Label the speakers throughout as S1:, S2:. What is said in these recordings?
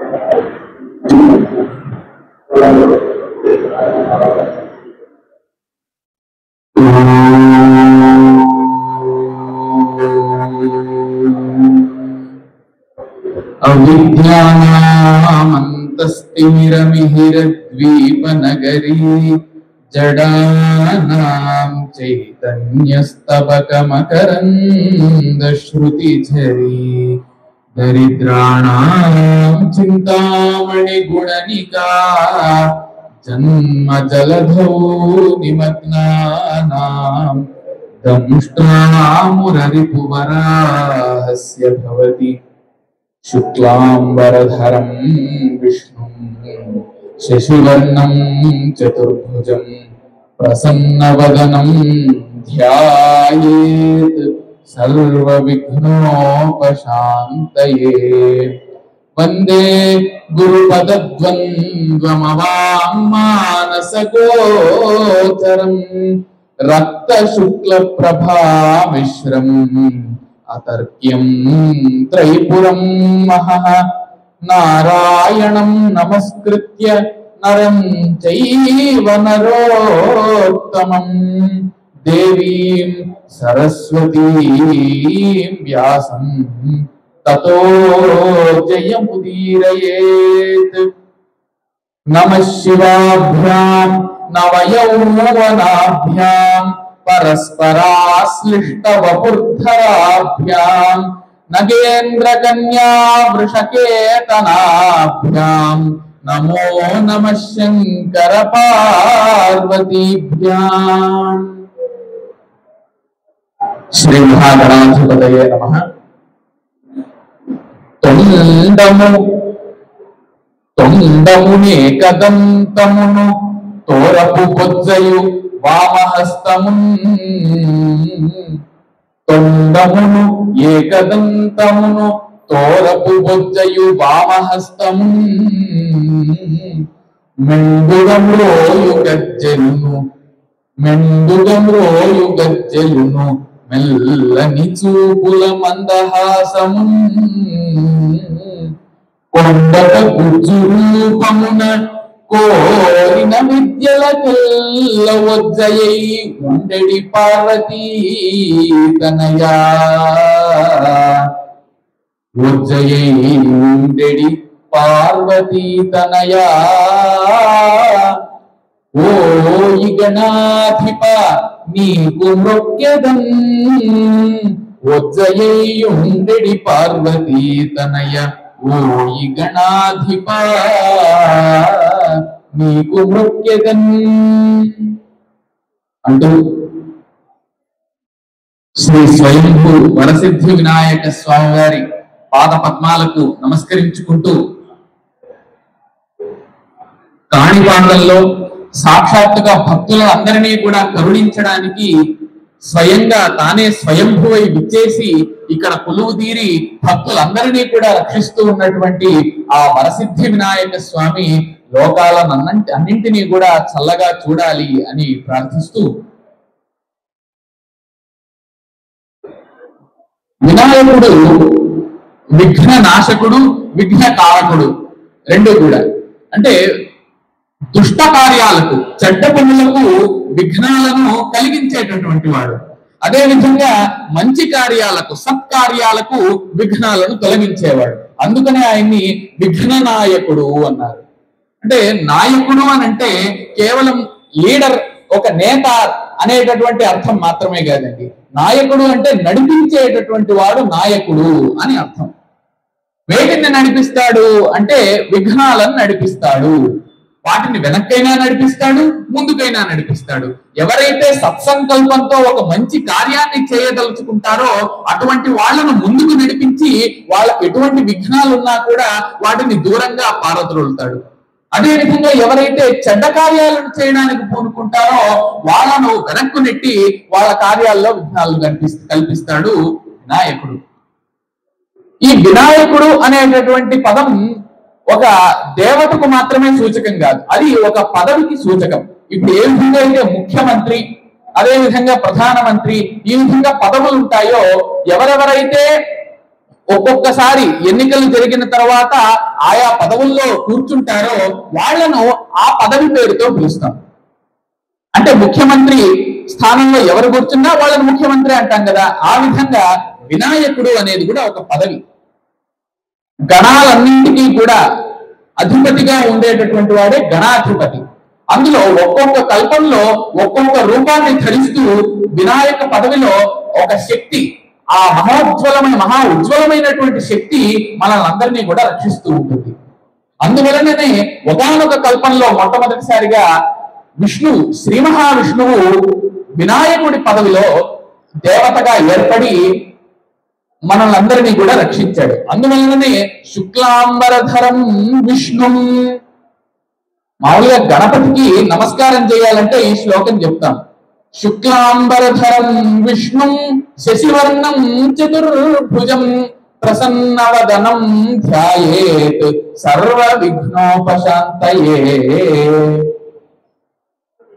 S1: అవిద్యానామంతస్తిమిరమిహిరద్వీపనగరీ జడానాం చైతన్యస్తబకమకరందశ్రుతిఝరీ దరిద్రాణాం చింతామణిగుణనికా జన్మజలధౌ నిమగ్నానాం దంష్ట్రామురరిపువరాహస్య భవతి శుక్లాంబరధరం విష్ణుం శశివర్ణం చతుర్భుజం ప్రసన్నవదనం ధ్యాయేత్ సర్వవిఘ్నోపశాంతయే. వందే గురుపదద్వంద్వమవాంమానసగోచరం రక్తశుక్లప్రభామిశ్రం అతర్క్యం త్రైపురం మహః. నారాయణం నమస్కృత్య నరం చైవ నరోత్తమం దేవీం సరస్వతీం వ్యాసం తతో జయముదీరయేత్. నమః శివాభ్యాం నవయౌవనాభ్యాం పరస్పరాశ్లిష్టవపుర్ధరాభ్యాం నగేంద్రకన్యా వృషకేతనాభ్యాం నమో నమః శంకర పార్వతీభ్యాం. శ్రీ మహాగణాధిపతయే నమః. తొండమునేకదంతమును తోరపు బొజ్జయు వామహస్తమున్. తొండమును ఏకదంతమును తోరపు బొజ్జయు వామహస్తమున్. మెండుగమ్రోయు గజ్జెలును మెల్లని చూపుల మందహాసమున్. కొండట గుజ్జు రూపమున కోరిన విద్యలకెల్ల వజ్జయై ఉండెడి పార్వతీ తనయా. వజ్జయై ఉండెడి పార్వతీ తనయా. ఓ గణాధిప నీకు మృక్యదన్ వజ్జయై ఉండెడి పార్వతీ తనయ. ఓ గణాధిప నీకు మృక్యదన్ అంటూ శ్రీ స్వయంభూ వరసిద్ధి వినాయక స్వామి వారి పాద పద్మాలకు నమస్కరించుకుంటూ కాణిపాండంలో సాక్షాత్తుగా భక్తులందరినీ కూడా కరుణించడానికి స్వయంగా తానే స్వయంభువై విచ్చేసి ఇక్కడ కొలువు తీరి భక్తులందరినీ కూడా రక్షిస్తూ ఉన్నటువంటి ఆ వరసిద్ధి వినాయక స్వామి లోకాలన్నింటినీ కూడా చల్లగా చూడాలి అని ప్రార్థిస్తూ, వినాయకుడు విఘ్న నాశకుడు, విఘ్న కారకుడు రెండు కూడా. అంటే దుష్ట కార్యాలకు, చెడ్డ పనులకు విఘ్నాలను కలిగించేటటువంటి వాడు. అదే విధంగా మంచి కార్యాలకు, సత్కార్యాలకు విఘ్నాలను తొలగించేవాడు. అందుకనే ఆయన్ని విఘ్న నాయకుడు అన్నారు. అంటే నాయకుడు అని అంటే కేవలం లీడర్, ఒక నేత అనేటటువంటి అర్థం మాత్రమే కాదండి. నాయకుడు అంటే నడిపించేటటువంటి వాడు నాయకుడు అని అర్థం. వేటిని నడిపిస్తాడు అంటే విఘ్నాలను నడిపిస్తాడు. వాటిని వెనక్కైనా నడిపిస్తాడు, ముందుకైనా నడిపిస్తాడు. ఎవరైతే సత్సంకల్పంతో ఒక మంచి కార్యాన్ని చేయదలుచుకుంటారో అటువంటి వాళ్ళను ముందుకు నడిపించి వాళ్ళకి ఎటువంటి విఘ్నాలు ఉన్నా కూడా వాటిని దూరంగా పారద్రోలుతాడు. అదేవిధంగా ఎవరైతే చెడ్డ కార్యాలను చేయడానికి పూనుకుంటారో వాళ్ళను వెనక్కు నెట్టి వాళ్ళ కార్యాల్లో విఘ్నాలను కల్పిస్తాడు వినాయకుడు. ఈ వినాయకుడు అనేటటువంటి పదం ఒక దేవతకు మాత్రమే సూచకం కాదు, అది ఒక పదవికి సూచకం. ఇప్పుడు ఏ విధంగా అయితే ముఖ్యమంత్రి, అదే విధంగా ప్రధానమంత్రి, ఈ విధంగా పదవులు ఉంటాయో, ఎవరెవరైతే ఒక్కొక్కసారి ఎన్నికలు జరిగిన తర్వాత ఆయా పదవుల్లో కూర్చుంటారో వాళ్లను ఆ పదవి పేరుతో పిలుస్తాం. అంటే ముఖ్యమంత్రి స్థానంలో ఎవరు కూర్చున్నా వాళ్ళని ముఖ్యమంత్రి అంటాం కదా. ఆ విధంగా వినాయకుడు అనేది కూడా ఒక పదవి. గణాలన్నింటికీ కూడా అధిపతిగా ఉండేటటువంటి వాడే గణాధిపతి. అందులో ఒక్కొక్క కల్పంలో ఒక్కొక్క రూపాన్ని ధరిస్తూ వినాయక పదవిలో ఒక శక్తి, ఆ మహా ఉజ్వలమైనటువంటి శక్తి మనల్ని కూడా రక్షిస్తూ ఉంటుంది. అందువలననే ఒకానొక కల్పంలో మొట్టమొదటిసారిగా విష్ణువు, శ్రీ మహావిష్ణువు వినాయకుడి పదవిలో దేవతగా ఏర్పడి మనల్ని కూడా రక్షించాడు. అందువలననే శుక్లాంబరధరం విష్ణు. మామూలుగా గణపతికి నమస్కారం చేయాలంటే ఈ శ్లోకం చెప్తాం. శుక్లాంబరధరం విష్ణు శశివర్ణం చతుర్భుజం ప్రసన్నవదనం ధ్యాయేత్ సర్వ విఘ్నోపశాంతయే.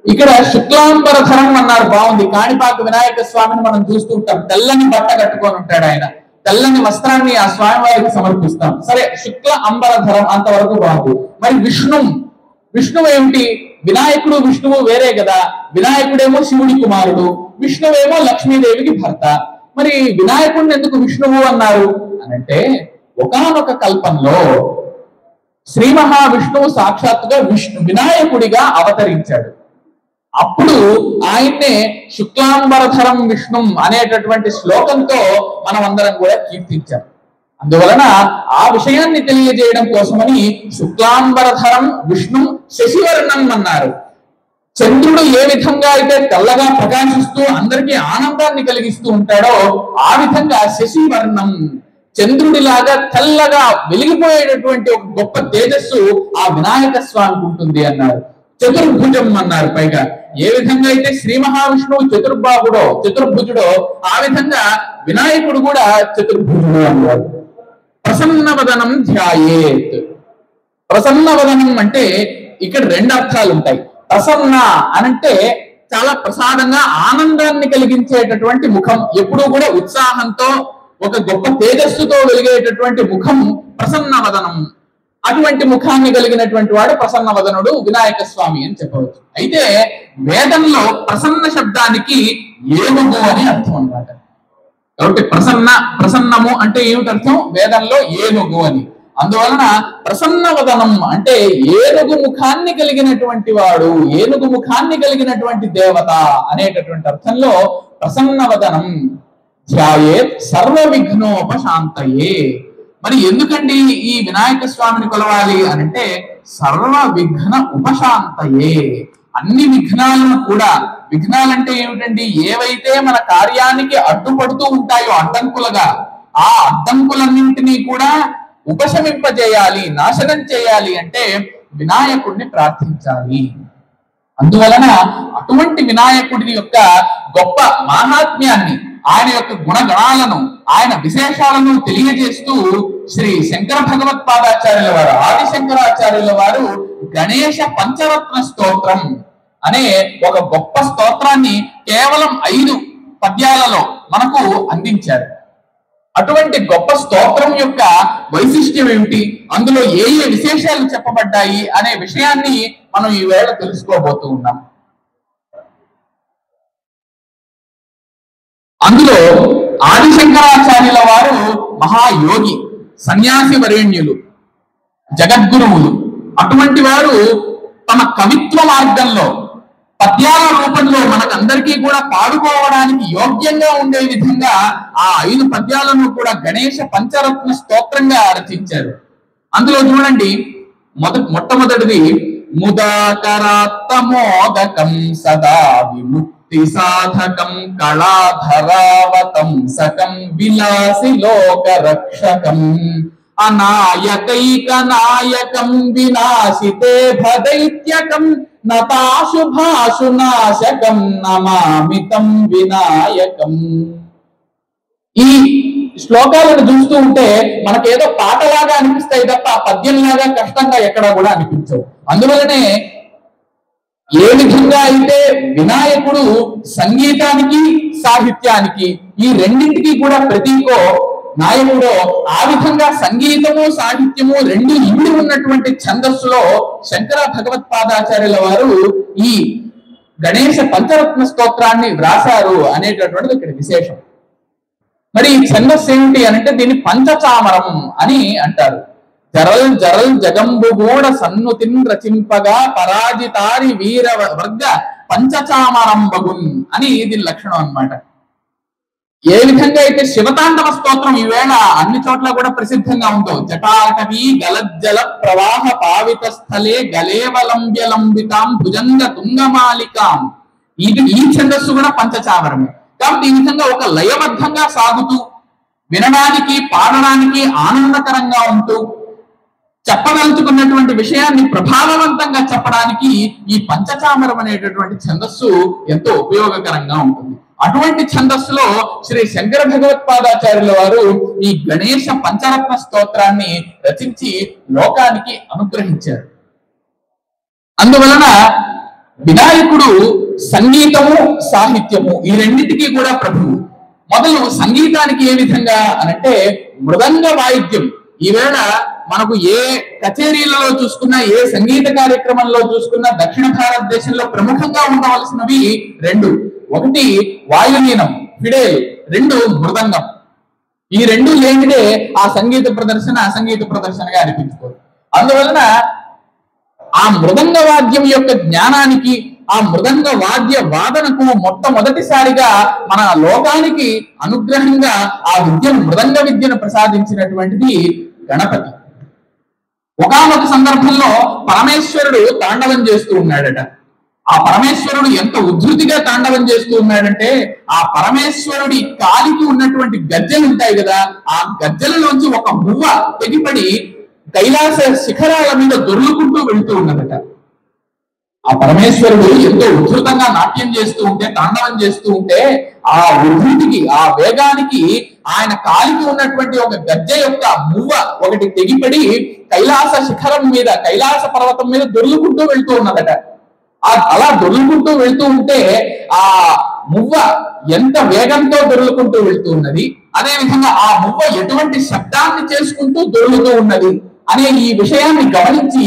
S1: ఇక్కడ శుక్లాంబరధరం అన్నారు, బాగుంది. కాణిపాక వినాయక స్వామిని మనం చూస్తూ ఉంటాం. తెల్లని బట్ట కట్టుకొని ఉంటాడు ఆయన. తెల్లని వస్త్రాన్ని ఆ స్వామి వారికి సమర్పిస్తాం. సరే, శుక్ల అంబరధరం అంతవరకు బాగుంది. మరి విష్ణువు ఏమిటి? వినాయకుడు విష్ణువు వేరే కదా. వినాయకుడేమో శివుడి కుమారుడు, విష్ణువేమో లక్ష్మీదేవికి భర్త. మరి వినాయకుడిని ఎందుకు విష్ణువు అన్నారు అనంటే, ఒకానొక కల్పంలో శ్రీ మహావిష్ణువు సాక్షాత్తుగా వినాయకుడిగా అవతరించాడు. అప్పుడు ఆయన్నే శుక్లాంబరధరం విష్ణు అనేటటువంటి శ్లోకంతో మనం అందరం కూడా కీర్తించాం. అందువలన ఆ విషయాన్ని తెలియజేయడం కోసమని శుక్లాంబరధరం విష్ణు శశివర్ణం అన్నారు. చంద్రుడు ఏ విధంగా అయితే తెల్లగా ప్రకాశిస్తూ అందరికీ ఆనందాన్ని కలిగిస్తూ ఉంటాడో ఆ విధంగా శశివర్ణం, చంద్రుడిలాగా తెల్లగా వెలిగిపోయేటటువంటి ఒక గొప్ప తేజస్సు ఆ వినాయక స్వామికి ఉంటుంది అన్నారు. చతుర్భుజం అన్నారు. పైగా ఏ విధంగా అయితే శ్రీ మహావిష్ణువు చతుర్భుజుడో ఆ విధంగా వినాయకుడు కూడా చతుర్భుజుడు అన్నారు. ప్రసన్నవదనం ధ్యాయేత్. ప్రసన్నవదనం అంటే ఇక్కడ రెండు అర్థాలు ఉంటాయి. ప్రసన్న అనంటే చాలా ప్రసాదంగా ఆనందాన్ని కలిగించేటటువంటి ముఖం, ఎప్పుడూ కూడా ఉత్సాహంతో ఒక గొప్ప తేజస్సుతో వెలిగేటటువంటి ముఖం ప్రసన్నవదనం. అటువంటి ముఖాన్ని కలిగినటువంటి వాడు ప్రసన్నవదనుడు వినాయక స్వామి అని చెప్పవచ్చు. అయితే వేదంలో ప్రసన్న శబ్దానికి ఏనుగు అని అర్థం అన్నమాట. కాబట్టి ప్రసన్నము అంటే ఏమిటి అర్థం? వేదంలో ఏనుగు అని. అందువలన ప్రసన్నవదనం అంటే ఏనుగు ముఖాన్ని కలిగినటువంటి వాడు, ఏనుగు ముఖాన్ని కలిగినటువంటి దేవత అనేటటువంటి అర్థంలో ప్రసన్నవదనం ధ్యాయేత్ సర్వ విఘ్నోపశాంతయే. మరి ఎందుకండి ఈ వినాయక స్వామిని కొలవాలి అనంటే సర్వ విఘ్న ఉపశాంతయే. అన్ని విఘ్నాలను కూడా, విఘ్నాలంటే ఏమిటండి? ఏవైతే మన కార్యానికి అడ్డుపడుతూ ఉంటాయో అడ్డంకులుగా, ఆ అడ్డంకులన్నింటినీ కూడా ఉపశమింపజేయాలి, నాశనం చేయాలి అంటే వినాయకుడిని ప్రార్థించాలి. అందువలన అటువంటి వినాయకుడి యొక్క గొప్ప మహాత్మ్యాన్ని, ఆయన యొక్క గుణగణాలను, ఆయన విశేషాలను తెలియజేస్తూ శ్రీ శంకర భగవత్పాదాచార్యుల వారు, ఆదిశంకరాచార్యుల వారు గణేశ పంచరత్న స్తోత్రం అనే ఒక గొప్ప స్తోత్రాన్ని కేవలం 5 పద్యాలలో మనకు అందించారు. అటువంటి గొప్ప స్తోత్రం యొక్క వైశిష్ట్యం ఏమిటి, అందులో ఏ ఏ విశేషాలు చెప్పబడ్డాయి అనే విషయాన్ని మనం ఈవేళ తెలుసుకోబోతూ ఉన్నాం. అందులో ఆదిశంకరాచార్యుల వారు మహాయోగి, సన్యాసి వరేణ్యులు, జగద్గురువులు. అటువంటి వారు తమ కవిత్వ మార్గంలో పద్యాల రూపంలో మనకందరికీ కూడా పాడుకోవడానికి యోగ్యంగా ఉండే విధంగా ఆ 5 పద్యాలను కూడా గణేశ పంచరత్న స్తోత్రంగా రచించారు. అందులో చూడండి, మొట్టమొదటిది ముదాకరాత్తమోదకం సదా విముక్తి సాధకం కళాధరావతం సకం విలాసి లోక రక్షకం అనాయకైక నాయకం వినాశితే భదైత్యకం నతాశుభాశు నాశకం నమామితం వినాయకం. ఈ శ్లోకాలను చూస్తూ ఉంటే మనకేదో పాటలాగా అనిపిస్తాయి తప్ప పద్యంలాగా కష్టంగా ఎక్కడా కూడా అనిపించవు. అందువలనే ఏ విధంగా అయితే వినాయకుడు సంగీతానికి సాహిత్యానికి ఈ రెండింటికి కూడా ప్రతీకో, నాయకుడో ఆ విధంగా సంగీతము సాహిత్యము రెండు ఇమిడి ఉన్నటువంటి ఛందస్సులో శంకర భగవత్పాదాచార్యుల వారు ఈ గణేశ పంచరత్న స్తోత్రాన్ని వ్రాసారు అనేటటువంటిది ఇక్కడ విశేషం. మరి ఈ ఛందస్సు ఏమిటి అంటే దీన్ని పంచచామరం అని అంటారు. జరల్ జరల్ జగంబుగూడ సన్నుతిన్ రచింపగా పరాజితారి వీర వర్గ పంచచామరంబగున్ అని దీని లక్షణం అన్నమాట. ఏ విధంగా అయితే శివతాండవ స్తోత్రం ఈవేళ అన్ని చోట్ల కూడా ప్రసిద్ధంగా ఉందో, జటాకవి గలజ్జల ప్రవాహ పావిత స్థలే గలేవలంబ్యలంబితాం భుజంగ తుంగమాలికాం, ఇది ఈ ఛందస్సు కూడా పంచచామరమే. కాబట్టి ఈ విధంగా ఒక లయబద్ధంగా సాగుతూ వినడానికి పాడడానికి ఆనందకరంగా ఉంటూ చెప్పదలుచుకున్నటువంటి విషయాన్ని ప్రభావవంతంగా చెప్పడానికి ఈ పంచచామరం అనేటటువంటి ఛందస్సు ఎంతో ఉపయోగకరంగా ఉంటుంది. అటువంటి ఛందస్సులో శ్రీ శంకర భగవత్పాదాచార్యుల వారు ఈ గణేశ పంచరత్న స్తోత్రాన్ని రచించి లోకానికి అనుగ్రహించారు. అందువలన వినాయకుడు సంగీతము సాహిత్యము ఈ రెండింటికి కూడా ప్రభువు. మొదలు సంగీతానికి ఏ విధంగా అనంటే మృదంగ వాయిద్యం. ఈవేళ మనకు ఏ కచేరీలలో చూసుకున్నా ఏ సంగీత కార్యక్రమంలో చూసుకున్నా దక్షిణ భారతదేశంలో ప్రముఖంగా ఉండవలసినవి రెండు. ఒకటి వాయులీనం ఫిడేల్, రెండు మృదంగం. ఈ రెండు లేనిదే ఆ సంగీత ప్రదర్శన అసంగీత ప్రదర్శనగా అనిపించుకోదు. అందువలన ఆ మృదంగ వాద్యం యొక్క జ్ఞానానికి ఆ మృదంగ వాద్య వాదనకు మొట్టమొదటిసారిగా మన లోకానికి అనుగ్రహంగా ఆ విద్యను మృదంగ విద్యను ప్రసాదించినటువంటిది గణపతి. ఒకానొక సందర్భంలో పరమేశ్వరుడు తాండవం చేస్తూ ఉన్నాడట. ఆ పరమేశ్వరుడు ఎంత ఉద్ధృతిగా తాండవం చేస్తూ ఉన్నాడంటే ఆ పరమేశ్వరుడి కాలికి ఉన్నటువంటి గజ్జలు ఉంటాయి కదా, ఆ గజ్జలలోంచి ఒక మువ్వ తెగిపడి కైలాస శిఖరాల మీద దొర్లుకుంటూ వెళ్తూ ఉన్నదట. ఆ పరమేశ్వరుడు ఎంతో ఉద్ధృతంగా నాట్యం చేస్తూ ఉంటే తాండవం చేస్తూ ఉంటే ఆ ఉద్ధృతికి ఆ వేగానికి ఆయన కాలికి ఉన్నటువంటి ఒక గజ్జ యొక్క మువ్వ ఒకటి తెగిపడి కైలాస శిఖరం మీద కైలాస పర్వతం మీద దొర్లుకుంటూ వెళ్తూ ఉన్నదట. అలా దొర్లుకుంటూ వెళ్తూ ఉంటే ఆ మువ్వ ఎంత వేగంతో దొర్లుకుంటూ వెళ్తూ ఉన్నది, అదే విధంగా ఆ మువ్వ ఎటువంటి శబ్దాన్ని చేసుకుంటూ దొర్లుతూ ఉన్నది అనే ఈ విషయాన్ని గమనించి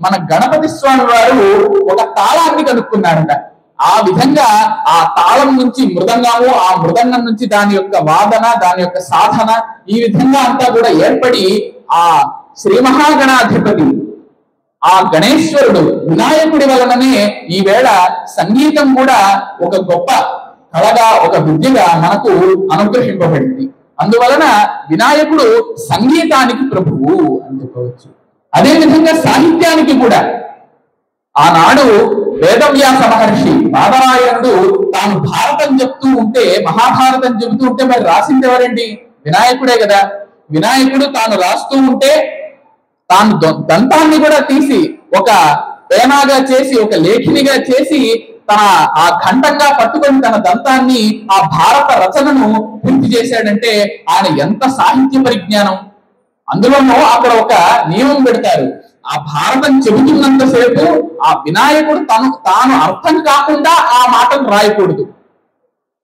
S1: మన గణపతి స్వామి వారు ఒక తాళాన్ని కనుక్కున్నారట. ఆ విధంగా ఆ తాళం నుంచి మృదంగము, ఆ మృదంగం నుంచి దాని యొక్క వాదన, దాని యొక్క సాధన, ఈ విధంగా అంతా కూడా ఏర్పడి ఆ శ్రీ మహాగణాధిపతి ఆ గణేశ్వరుడు వినాయకుడి వలననే ఈవేళ సంగీతం కూడా ఒక గొప్ప కళగా ఒక విద్యగా మనకు అనుగ్రహింపబడింది. అందువలన వినాయకుడు సంగీతానికి ప్రభువు అని చెప్పవచ్చు. అదే విధంగా సాహిత్యానికి కూడా ఆనాడు వేదవ్యాస మహర్షి బాదరాయణుడు తాను భారతం చెప్తూ ఉంటే మహాభారతం చెబుతూ ఉంటే మరి రాసింది ఎవరండి? వినాయకుడే కదా. వినాయకుడు తాను రాస్తూ ఉంటే తాను దంతాన్ని కూడా తీసి ఒక పేనాగా చేసి ఒక లేఖినిగా చేసి తన ఆ ఖండంగా పట్టుకొని తన దంతాన్ని ఆ భారత రచనను పూర్తి చేశాడంటే ఆయన ఎంత సాహిత్య పరిజ్ఞానం. అందులోనూ అక్కడ ఒక నియమం పెడతారు, ఆ భారతం చెబుతున్నంతసేపు ఆ వినాయకుడు తాను అర్థం కాకుండా ఆ మాటను రాయకూడదు.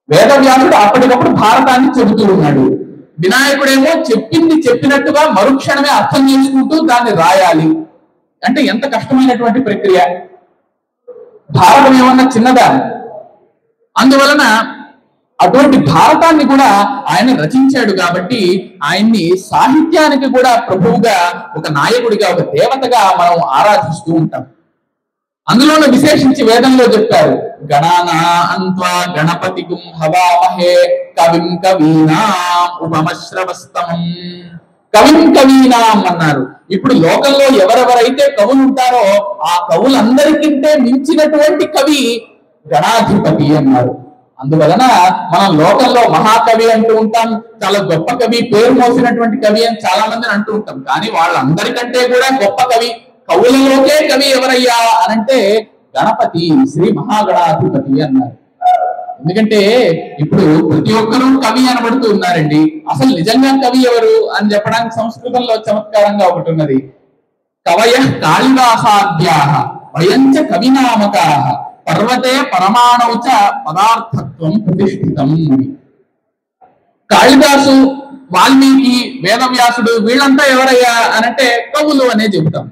S1: వేదవ్యాసుడు అప్పటికప్పుడు భారతాన్ని చెబుతూ ఉన్నాడు, వినాయకుడేమో చెప్పింది చెప్పినట్టుగా మరుక్షణమే అర్థం చేసుకుంటూ దాన్ని రాయాలి. అంటే ఎంత కష్టమైనటువంటి ప్రక్రియ. భారతం ఏమన్నా చిన్నదా? అందువలన అటువంటి భారతాన్ని కూడా ఆయన రచించాడు కాబట్టి ఆయన్ని సాహిత్యానికి కూడా ప్రభువుగా, ఒక నాయకుడిగా, ఒక దేవతగా మనం ఆరాధిస్తూ ఉంటాం. అందులోనూ విశేషించి వేదంలో చెప్పారు, గణానా అంత్వా గణపతి హవామహే కవిం కవీనాం ఉపమశ్రవస్తమం. కవిం కవీనాం అన్నారు. ఇప్పుడు లోకంలో ఎవరెవరైతే కవులు ఉంటారో ఆ కవులందరికంటే మించినటువంటి కవి గణాధిపతి అన్నారు. అందువలన మనం లోకంలో మహాకవి అంటూ ఉంటాం, చాలా గొప్ప కవి, పేరు మోసినటువంటి కవి అని చాలా మందిని అంటూ ఉంటాం. కానీ వాళ్ళందరికంటే కూడా గొప్ప కవి, కవులలోకే కవి ఎవరయ్యా అనంటే గణపతి, శ్రీ మహాగణాధిపతి అన్నారు. ఎందుకంటే ఇప్పుడు ప్రతి ఒక్కరూ కవి అనబడుతూ ఉన్నారండి. అసలు నిజంగా కవి ఎవరు అని చెప్పడానికి సంస్కృతంలో చమత్కారంగా ఒకటి ఉన్నది, కవయ కాళిదాసాద్యాః వయంచ కవినామకాః పర్వతే పరమాణౌచ పదార్థత్వం ప్రతిష్ఠితం. కాళిదాసు వాల్మీకి, వేదవ్యాసుడు వీళ్ళంతా ఎవరయ్యా అనంటే కవులు అనే చెబుతాం.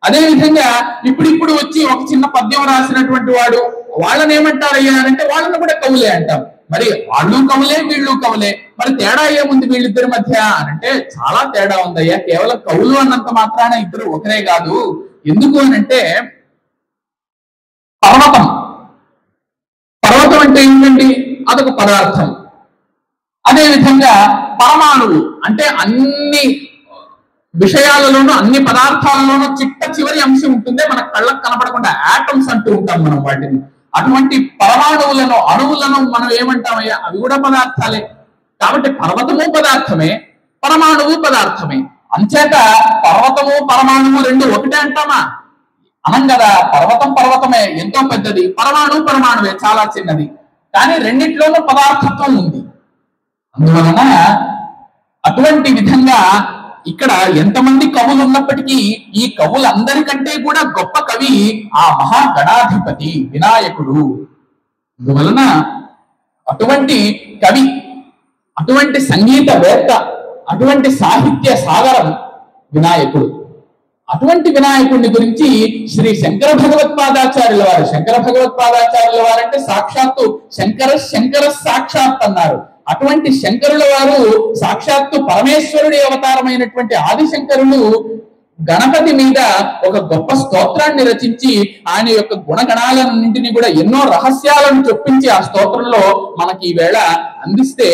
S1: అదే విధంగా ఇప్పుడిప్పుడు వచ్చి ఒక చిన్న పద్యం రాసినటువంటి వాడు వాళ్ళని ఏమంటారయ్యా అంటే వాళ్ళని కూడా కవులే అంటాం. మరి వాళ్ళు కవులే, వీళ్ళు కవులే, మరి తేడా ఏముంది వీళ్ళిద్దరి మధ్య అనంటే చాలా తేడా ఉందయ్యా. కేవలం కవులు అన్నంత మాత్రాన ఇద్దరు ఒకరే కాదు. ఎందుకు అనంటే పర్వతం అంటే ఏంటండి? అదొక పదార్థం. అదే విధంగా పరమాణువు అంటే అన్ని విషయాలలోనూ అన్ని పదార్థాలలోనూ చిట్ట చివరి అంశం ఉంటుంది, మన కళ్ళకు కనపడకుండా ఆటమ్స్ అంటూ ఉంటాం మనం వాటిని. అటువంటి పరమాణువులను, అణువులను మనం ఏమంటామయ్యా? అవి కూడా పదార్థాలే. కాబట్టి పర్వతము పదార్థమే, పరమాణువు పదార్థమే. అంచేత పర్వతము పరమాణువు రెండు ఒకటే అంటామా? అనం కదా. పర్వతమే ఎంతో పెద్దది, పరమాణువే చాలా చిన్నది. కానీ రెండిట్లోనూ పదార్థత్వం ఉంది. అందువలన అటువంటి విధంగా ఇక్కడ ఎంతమంది కవులు ఉన్నప్పటికీ ఈ కవులందరికంటే కూడా గొప్ప కవి ఆ మహాగణాధిపతి వినాయకుడు. అందువలన అటువంటి కవి, అటువంటి సంగీతవేత్త, అటువంటి సాహిత్య సాగరం వినాయకుడు. అటువంటి వినాయకుడిని గురించి శ్రీ శంకర భగవత్పాదాచార్యుల వారు అంటే సాక్షాత్తు శంకర సాక్షాత్ అన్నారు. అటువంటి శంకరుల వారు సాక్షాత్తు పరమేశ్వరుడి అవతారమైనటువంటి ఆదిశంకరులు గణపతి మీద ఒక గొప్ప స్తోత్రాన్ని రచించి ఆయన యొక్క గుణగణాలన్నింటినీ కూడా ఎన్నో రహస్యాలను చొప్పించి ఆ స్తోత్రంలో మనకి ఈవేళ అందిస్తే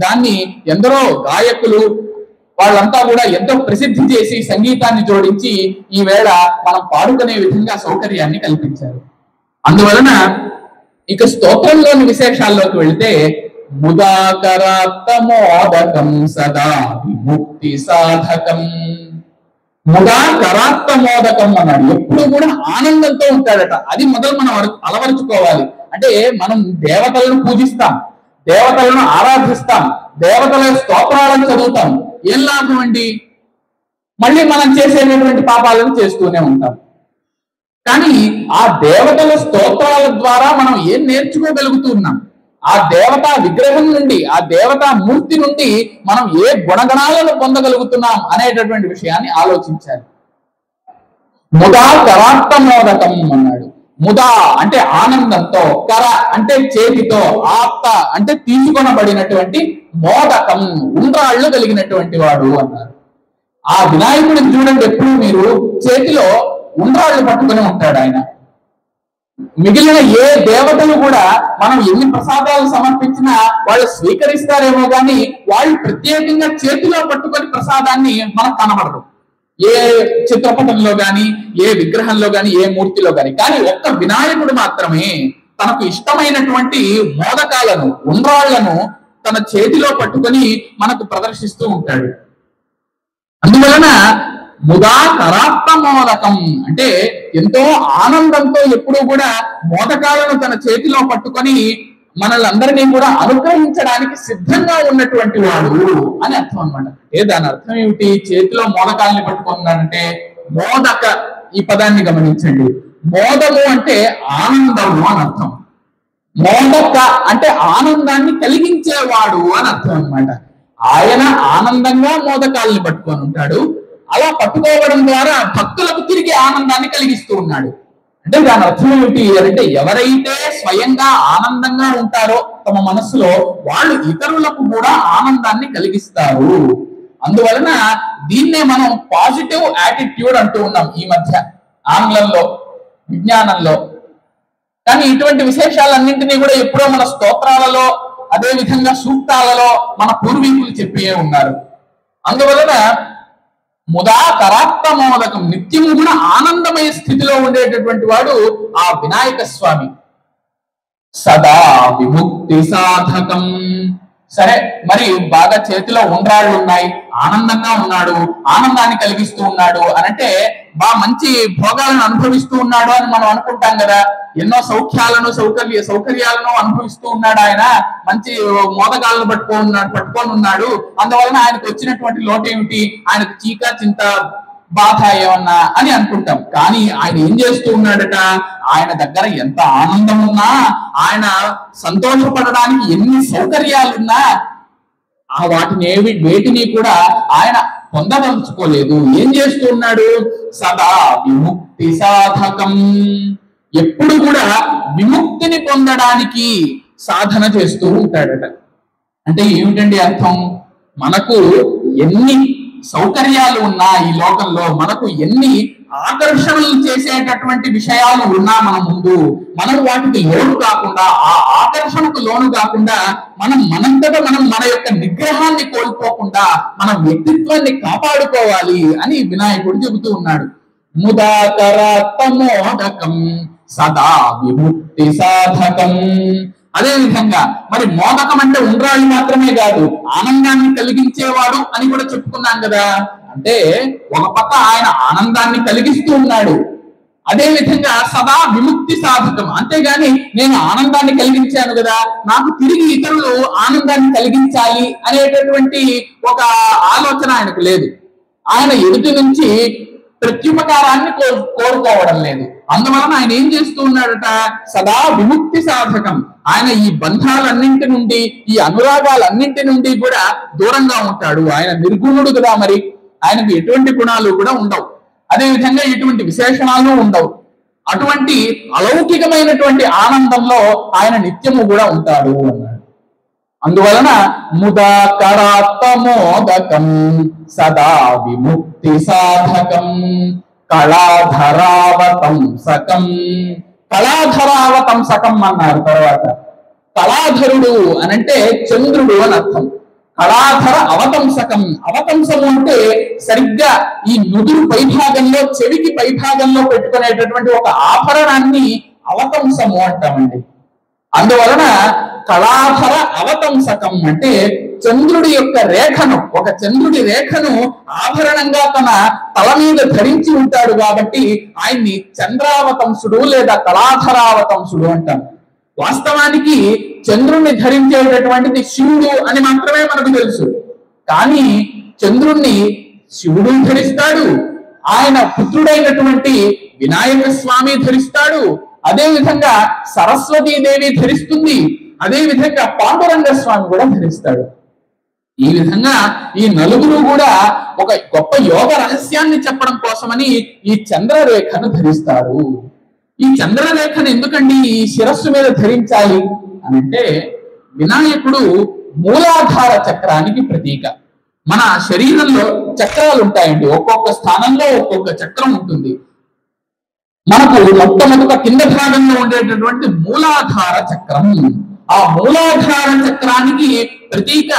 S1: దాన్ని ఎందరో గాయకులు వాళ్ళంతా కూడా ఎంతో ప్రసిద్ధి చేసి సంగీతాన్ని జోడించి ఈవేళ మనం పాడుకునే విధంగా సౌకర్యాన్ని కల్పించారు. అందువలన ఇక స్తోత్రంలోని విశేషాల్లోకి వెళితే ముదాకరాత్తమోదకం సదా విముక్తి సాధకం. ముదాకరాత్తమోదకం అన్నాడు. ఎప్పుడు కూడా ఆనందంతో ఉంటాడట. అది మొదలు మనం అలవరుచుకోవాలి. అంటే మనం దేవతలను పూజిస్తాం, దేవతలను ఆరాధిస్తాం, దేవతల స్తోత్రాలను చదువుతాం. ఏం లాభం అండి? మళ్ళీ మనం చేసేటటువంటి పాపాలను చేస్తూనే ఉంటాం. కానీ ఆ దేవతల స్తోత్రాల ద్వారా మనం ఏం నేర్చుకోగలుగుతున్నాం? ఆ దేవతా విగ్రహం నుండి, ఆ దేవతా మూర్తి నుండి మనం ఏ గుణగణాలను పొందగలుగుతున్నాం అనేటటువంటి విషయాన్ని ఆలోచించాలి. ముదా కరాత్తమోదకం అన్నాడు. ముదా అంటే ఆనందంతో, కర అంటే చేతితో, ఆప్త అంటే తీసుకొనబడినటువంటి, మోదకం ఉండ్రాళ్ళు కలిగినటువంటి వాడు అన్నారు. ఆ వినాయకుడిని చూడండి, ఎప్పుడు మీరు చేతిలో ఉండ్రాళ్ళు పట్టుకుని ఉంటాడు ఆయన. మిగిలిన ఏ దేవతలు కూడా మనం ఎన్ని ప్రసాదాలు సమర్పించినా వాళ్ళు స్వీకరిస్తారేమో కానీ వాళ్ళు ప్రత్యేకంగా చేతిలో పట్టుకొని ప్రసాదాన్ని మనకు కనబడరు. ఏ చిత్రపటంలో గాని, ఏ విగ్రహంలో గాని, ఏ మూర్తిలో గాని. కానీ ఒక్క వినాయకుడు మాత్రమే తనకు ఇష్టమైనటువంటి మోదకాలను, ఉండ్రాళ్లను తన చేతిలో పట్టుకొని మనకు ప్రదర్శిస్తూ ఉంటాడు. అందువలన ముదాకరాత్త మోదకం అంటే ఎంతో ఆనందంతో ఎప్పుడూ కూడా మోదకాలను తన చేతిలో పట్టుకొని మనల్ని కూడా అనుగ్రహించడానికి సిద్ధంగా ఉన్నటువంటి వాడు అని అర్థం అన్నమాట. దాని అర్థం ఏమిటి? చేతిలో మోదకాలని పట్టుకున్నాడంటే మోదక ఈ పదాన్ని గమనించండి. మోదము అంటే ఆనందము అని అర్థం. మోదక అంటే ఆనందాన్ని కలిగించేవాడు అని అర్థం అన్నమాట. ఆయన ఆనందంగా మోదకాలని పట్టుకొని ఉంటాడు. అలా పట్టుకోవడం ద్వారా భక్తులకు తిరిగి ఆనందాన్ని కలిగిస్తూ ఉన్నాడు. అంటే దాని అర్థం ఏమిటి అంటే ఎవరైతే స్వయంగా ఆనందంగా ఉంటారో తమ మనస్సులో, వాళ్ళు ఇతరులకు కూడా ఆనందాన్ని కలిగిస్తారు. అందువలన దీన్నే మనం పాజిటివ్ యాటిట్యూడ్ అంటూ ఉన్నాం ఈ మధ్య ఆంగ్లంలో, విజ్ఞానంలో. కానీ ఇటువంటి విశేషాలన్నింటినీ కూడా ఎప్పుడో మన స్తోత్రాలలో, అదే విధంగా సూక్తాలలో మన పూర్వీకులు చెప్పే ఉన్నారు. అందువలన ముదాకరాత్త మోదకం, నిత్యము కూడా ఆనందమయ స్థితిలో ఉండేటటువంటి వాడు ఆ వినాయక స్వామి. సదా విముక్తి సాధకం. సరే, మరి బాగా చేతిలో ఉండ్రాళ్ళు ఉన్నాయి, ఆనందంగా ఉన్నాడు, ఆనందాన్ని కలిగిస్తూ ఉన్నాడు అనంటే బాగా మంచి భోగాలను అనుభవిస్తూ ఉన్నాడు అని మనం అనుకుంటాం కదా. ఎన్నో సౌకర్యాలను అనుభవిస్తూ ఉన్నాడు ఆయన, మంచి మోదకాలను పట్టుకొని ఉన్నాడు. అందువలన ఆయనకు వచ్చినటువంటి లోటు ఏమిటి? ఆయనకు చీక చింత బాధ ఏమన్నా అని అనుకుంటాం. కానీ ఆయన ఏం చేస్తూ ఉన్నాడట? ఆయన దగ్గర ఎంత ఆనందం ఉన్నా, ఆయన సంతోషపడడానికి ఎన్ని సౌకర్యాలున్నా వాటిని వేటిని కూడా ఆయన పొందదలుచుకోలేదు. ఏం చేస్తూ ఉన్నాడు? సదా విముక్తి సాధకం, ఎప్పుడు కూడా విముక్తిని పొందడానికి సాధన చేస్తూ ఉంటాడట. అంటే ఏమిటండి అర్థం? మనకు ఎన్ని సౌకర్యాలు ఉన్నా ఈ లోకంలో, మనకు ఎన్ని ఆకర్షణలు చేసేటటువంటి విషయాలు ఉన్నా మన ముందు, మనం వాటికి లోను కాకుండా, ఆ ఆకర్షణకు లోను కాకుండా మనంతటా మనం మన యొక్క నిగ్రహాన్ని కోల్పోకుండా మన వ్యక్తిత్వాన్ని కాపాడుకోవాలి అని వినాయకుడు చెబుతూ ఉన్నాడు. ముదాకరాత్మోదకం సదా విముక్తి సాధకం. అదే విధంగా మరి మోదకం అంటే ఉండ్రాళ్ళు మాత్రమే కాదు, ఆనందాన్ని కలిగించేవాడు అని కూడా చెప్పుకున్నాం కదా. అంటే ఒక పక్క ఆయన ఆనందాన్ని కలిగిస్తూ ఉన్నాడు, అదే విధంగా సదా విముక్తి సాధకం. అంతేగాని నేను ఆనందాన్ని కలిగించాను కదా, నాకు తిరిగి ఇతరులు ఆనందాన్ని కలిగించాలి అనేటటువంటి ఒక ఆలోచన ఆయనకు లేదు. ఆయన ఎదుటి నుంచి ప్రత్యుపకారాన్ని కోరుకోవడం లేదు. అందువలన ఆయన ఏం చేస్తూ ఉన్నాడట? సదా విముక్తి సాధకం. ఆయన ఈ బంధాలన్నింటి నుండి, ఈ అనురాగాలన్నింటి నుండి కూడా దూరంగా ఉంటాడు. ఆయన నిర్గుణుడు కదా, మరి ఆయనకు ఎటువంటి గుణాలు కూడా ఉండవు, అదే విధంగా ఎటువంటి విశేషణాలు ఉండవు. అటువంటి అలౌకికమైనటువంటి ఆనందంలో ఆయన నిత్యము కూడా ఉంటాడు అన్నాడు. అందువలన ముదాకరాత్మోదకం సదా విముక్తి సాధకం కళాధరావతంసకం. కళాధరావతంసకం అన్నారు. తర్వాత కళాధరుడు అనంటే చంద్రుడు అని అర్థం. కళాధర అవతంసకం. అవతంసము అంటే సరిగ్గా ఈ నుదురు పైభాగంలో, చెవికి పైభాగంలో పెట్టుకునేటటువంటి ఒక ఆభరణాన్ని అవతంసము అంటామండి. అందువలన కళాధర అవతంసకం అంటే చంద్రుడి యొక్క రేఖను, ఒక చంద్రుడి రేఖను ఆభరణంగా తన తల మీద ధరించి ఉంటాడు కాబట్టి ఆయన్ని చంద్రావతంసుడు లేదా కళాధరావతంసుడు అంటాం. వాస్తవానికి చంద్రుణ్ణి ధరించేటటువంటిది శివుడు అని మాత్రమే మనకు తెలుసు. కానీ చంద్రుణ్ణి శివుడు ధరిస్తాడు, ఆయన పుత్రుడైనటువంటి వినాయక స్వామి ధరిస్తాడు, అదే విధంగా సరస్వతీదేవి ధరిస్తుంది, అదే విధంగా పాండురంగ స్వామి కూడా ధరిస్తాడు. ఈ విధంగా ఈ నలుగురు కూడా ఒక గొప్ప యోగ రహస్యాన్ని చెప్పడం కోసమని ఈ చంద్రరేఖను ధరిస్తారు. ఈ చంద్రరేఖను ఎందుకండి ఈ శిరస్సు మీద ధరించాలి అని అంటే, వినాయకుడు మూలాధార చక్రానికి ప్రతీక. మన శరీరంలో చక్రాలు ఉంటాయండి, ఒక్కొక్క స్థానంలో ఒక్కొక్క చక్రం ఉంటుంది. మనకు మొట్టమొదట కింద భాగంలో ఉండేటటువంటి మూలాధార చక్రం, ఆ మూలాధార చక్రానికి ప్రతీక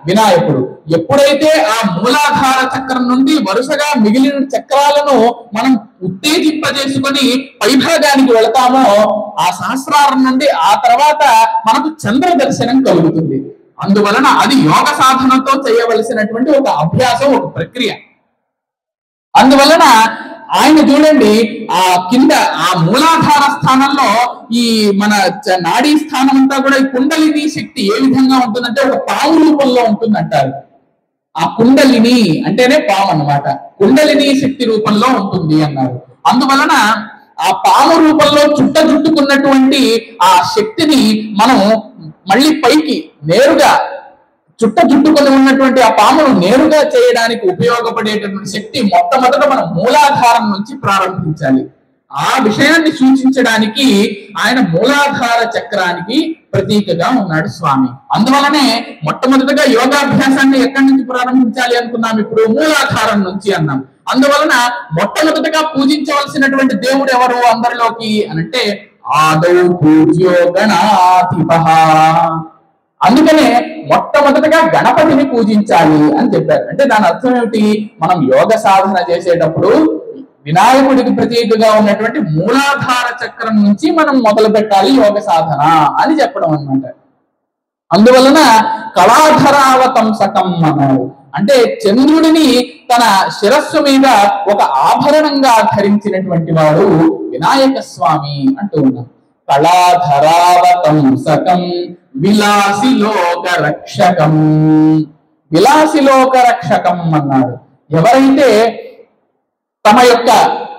S1: వినాయకుడు. ఎప్పుడైతే ఆ మూలాధార చక్రం నుండి వరుసగా మిగిలిన చక్రాలను మనం ఉత్తేజింపజేసుకొని పైభాగానికి వెళతామో, ఆ సహస్రారం నుండి ఆ తర్వాత మనకు చంద్ర దర్శనం కలుగుతుంది. అందువలన అది యోగ సాధనతో చేయవలసినటువంటి ఒక అభ్యాసం, ఒక ప్రక్రియ. అందువలన ఆయన చూడండి, ఆ కింద ఆ మూలాధార స్థానంలో ఈ మన నాడీ స్థానం అంతా కూడా ఈ కుండలిని శక్తి ఏ విధంగా ఉంటుందంటే ఒక పాము రూపంలో ఉంటుందంటారు. ఆ కుండలిని అంటేనే పాము అన్నమాట, కుండలిని శక్తి రూపంలో ఉంటుంది అన్నారు. అందువలన ఆ పాము రూపంలో చుట్టుకున్నటువంటి ఆ శక్తిని మనం మళ్ళీ పైకి నేరుగా చుట్టుకొని ఉన్నటువంటి ఆ పామును నేరుగా చేయడానికి ఉపయోగపడేటటువంటి శక్తి మొట్టమొదట మనం మూలాధారం నుంచి ప్రారంభించాలి. ఆ విషయాన్ని సూచించడానికి ఆయన మూలాధార చక్రానికి ప్రతీకగా ఉన్నాడు స్వామి. అందువలనే మొట్టమొదటిగా యోగాభ్యాసాన్ని ఎక్కడి నుంచి ప్రారంభించాలి అనుకున్నాం? ఇప్పుడు మూలాధారం నుంచి అన్నాం. అందువలన మొట్టమొదటిగా పూజించవలసినటువంటి దేవుడు ఎవరు అందరిలోకి అనంటే ఆదౌ పూజ్యో గణాధిపః. అందుకనే మొట్టమొదటిగా గణపతిని పూజించాలి అని చెప్పారు. అంటే దాని అర్థం ఏమిటి? మనం యోగ సాధన చేసేటప్పుడు వినాయకుడికి ప్రతీకగా ఉన్నటువంటి మూలాధార చక్రం నుంచి మనం మొదలు పెట్టాలి యోగ సాధన అని చెప్పడం అన్నమాట. అందువలన కళాధరావతంసకం అన్నాడు. అంటే చంద్రుడిని తన శిరస్సు మీద ఒక ఆభరణంగా ధరించినటువంటి వాడు వినాయక స్వామి అంటూ ఉన్నాం. కళాధరావతంసకం విలాసిలోక రక్షకం. విలాసిలోక రక్షకం అన్నాడు. ఎవరైతే తమ యొక్క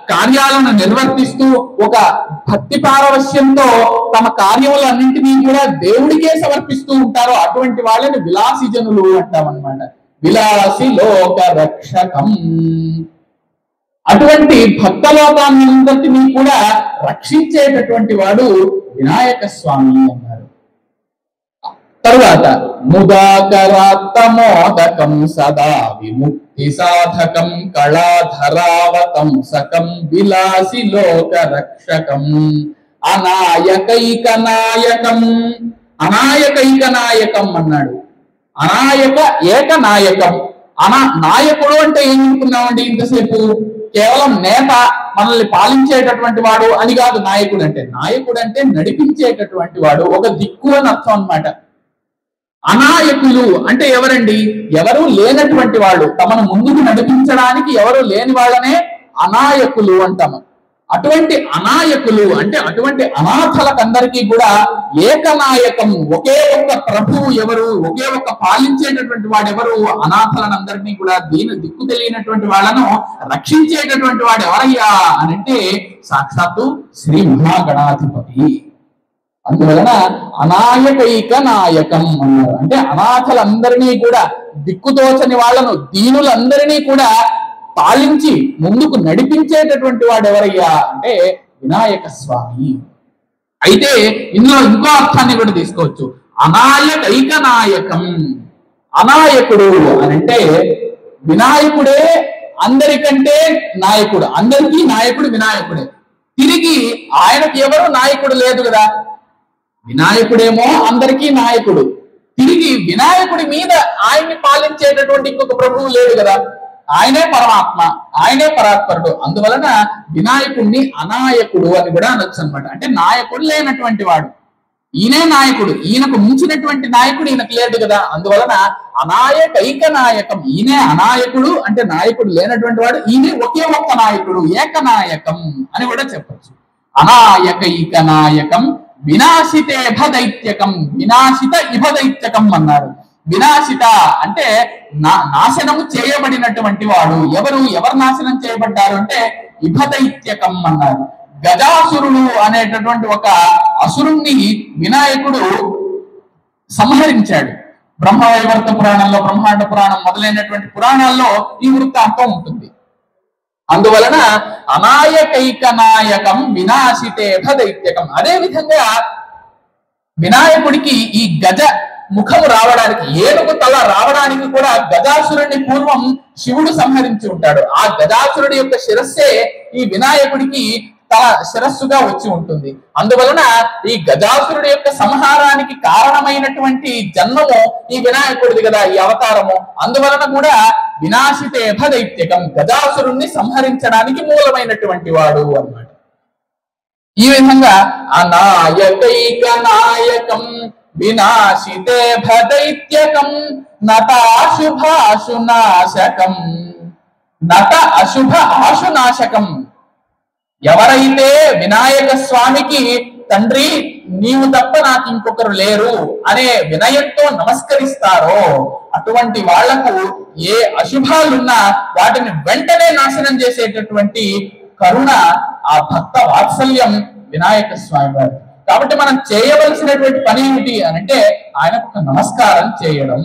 S1: కార్యాలను నిర్వర్తిస్తూ ఒక భక్తి పారవశ్యంతో తమ కార్యములన్నింటినీ కూడా దేవుడికే సమర్పిస్తూ ఉంటారో అటువంటి వాళ్ళని విలాసి జనులు అంటామన్నమాట. విలాసి లోక రక్షకం. అటువంటి భక్తలోకాన్నంతటినీ కూడా రక్షించేటటువంటి వాడు వినాయక స్వామి అన్నారు. తరువాత ముదాకరాత్తమోదకం సదా విముక్తి సాధకం కళాధరావతంసకం విలాసి లోక రక్షకం అనాయకైక నాయకం. అనాయకైక నాయకం అన్నాడు. అనాయక ఏక నాయకం. నాయకుడు అంటే ఏం అనుకున్నామండి ఇంతసేపు? కేవలం నేత, మనల్ని పాలించేటటువంటి వాడు అని కాదు నాయకుడు అంటే. నాయకుడు అంటే నడిపించేటటువంటి వాడు, ఒక దిక్కు అని అర్థం అన్నమాట. అనాయకులు అంటే ఎవరండి? ఎవరు లేనటువంటి వాళ్ళు, తమను ముందుకు నడిపించడానికి ఎవరు లేని వాళ్ళనే అనాయకులు అంటాము. అటువంటి అనాయకులు అంటే అటువంటి అనాథలకందరికీ కూడా ఏకనాయకం, ఒకే ఒక్క ప్రభువు ఎవరు, ఒకే ఒక్క పాలించేటటువంటి వాడెవరు, అనాథలనందరినీ కూడా దిక్కు తెలియనటువంటి వాళ్ళను రక్షించేటటువంటి వాడు ఎవరయ్యా అని అంటే సాక్షాత్తు శ్రీ మహాగణాధిపతి. అందువలన అనాయకైక నాయకం అన్నారు. అంటే అనాథలందరినీ కూడా, దిక్కుతోచని వాళ్ళను, దీనులందరినీ కూడా పాలించి ముందుకు నడిపించేటటువంటి వాడు ఎవరయ్యా అంటే వినాయక స్వామి. అయితే ఇందులో ఇంకో అర్థాన్ని కూడా తీసుకోవచ్చు. అనాయకైక నాయకం. అనాయకుడు అని అంటే వినాయకుడే అందరికంటే నాయకుడు, అందరికీ నాయకుడు వినాయకుడే. తిరిగి ఆయనకి ఎవరు నాయకుడు లేదు కదా. వినాయకుడేమో అందరికీ నాయకుడు, తిరిగి వినాయకుడి మీద ఆయన్ని పాలించేటటువంటి ఇంకొక ప్రభువు లేడు కదా. ఆయనే పరమాత్మ, ఆయనే పరాత్పరుడు. అందువలన వినాయకుడిని అనాయకుడు అని కూడా అనొచ్చు అనమాట. అంటే నాయకుడు లేనటువంటి వాడు, ఈయనే నాయకుడు, ఈయనకు మించినటువంటి నాయకుడు ఈయనకు లేదు కదా. అందువలన అనాయకైక నాయకం. ఈయనే అనాయకుడు అంటే నాయకుడు లేనటువంటి వాడు, ఈయనే ఒకే ఒక్క నాయకుడు, ఏకనాయకం అని కూడా చెప్పచ్చు. అనాయకైక నాయకం వినాశితే భదైత్యకం. వినాశిత ఇభదైత్యకం అన్నారు. వినాశిత అంటే నాశనము చేయబడినటువంటి వాడు. ఎవరు నాశనం చేయబడ్డారు అంటే ఇభదైత్యకం అన్నారు. గజాసురుడు అనేటటువంటి ఒక అసురుణ్ణి వినాయకుడు సంహరించాడు. బ్రహ్మవైవర్త పురాణంలో, బ్రహ్మాండ పురాణం మొదలైనటువంటి పురాణాల్లో ఈ వృత్తాంతం ఉంటుంది. అందువలన అనాయకైక నాయకం వినాశితే భదైత్యకం. అదే విధంగా వినాయకుడికి ఈ గజ ముఖము రావడానికి, ఏనుగు తల రావడానికి కూడా గజాసురుడిని పూర్వం శివుడు సంహరించి ఉంటాడు. ఆ గజాసురుడి యొక్క శిరస్సే ఈ వినాయకుడికి తల శిరస్సుగా వచ్చి ఉంటుంది. అందువలన ఈ గజాసురుడి యొక్క సంహారానికి కారణమైనటువంటి జన్మము ఈ వినాయకుడిది కదా, ఈ అవతారము. అందువలన కూడా వినాశితే భదైత్యకం, గజాసురుణ్ణి సంహరించడానికి మూలమైనటువంటి వాడు అన్నమాట. ఈ విధంగా అనాయకైక నాయకం వినాశితే భదైత్యకం నట అశుభాశునాశకం. నట అశుభ ఆశునాశకం. ఎవరైతే వినాయక స్వామికి తండ్రి నీవు తప్ప నాకు ఇంకొకరు లేరు అనే వినయంతో నమస్కరిస్తారో అటువంటి వాళ్లకు ఏ అశుభాలున్నా వాటిని వెంటనే నాశనం చేసేటటువంటి కరుణ, ఆ భక్త వాత్సల్యం వినాయక స్వామి వారు. కాబట్టి మనం చేయవలసినటువంటి పని ఏమిటి అని అంటే ఆయనకు ఒక నమస్కారం చేయడం,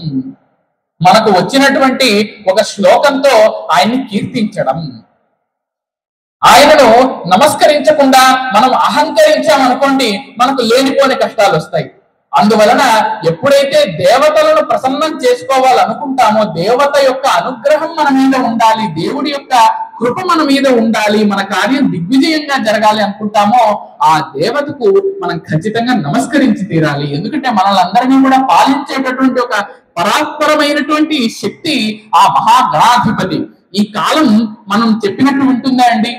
S1: మనకు వచ్చినటువంటి ఒక శ్లోకంతో ఆయన్ని కీర్తించడం. ఆయనను నమస్కరించకుండా మనం అహంకరించామనుకోండి, మనకు లేనిపోని కష్టాలు వస్తాయి. అందువలన ఎప్పుడైతే దేవతలను ప్రసన్నం చేసుకోవాలనుకుంటామో, దేవత యొక్క అనుగ్రహం మన మీద ఉండాలి, దేవుడి యొక్క కృప మన మీద ఉండాలి, మన కార్యం దిగ్విజయంగా జరగాలి అనుకుంటామో ఆ దేవతకు మనం ఖచ్చితంగా నమస్కరించి తీరాలి. ఎందుకంటే మనల్ని అందరినీ కూడా పాలించేటటువంటి ఒక పరాత్పరమైనటువంటి శక్తి ఆ మహాగణాధిపతి. ఈ కాలం మనం చెప్పినట్టు వింటుందా అండి?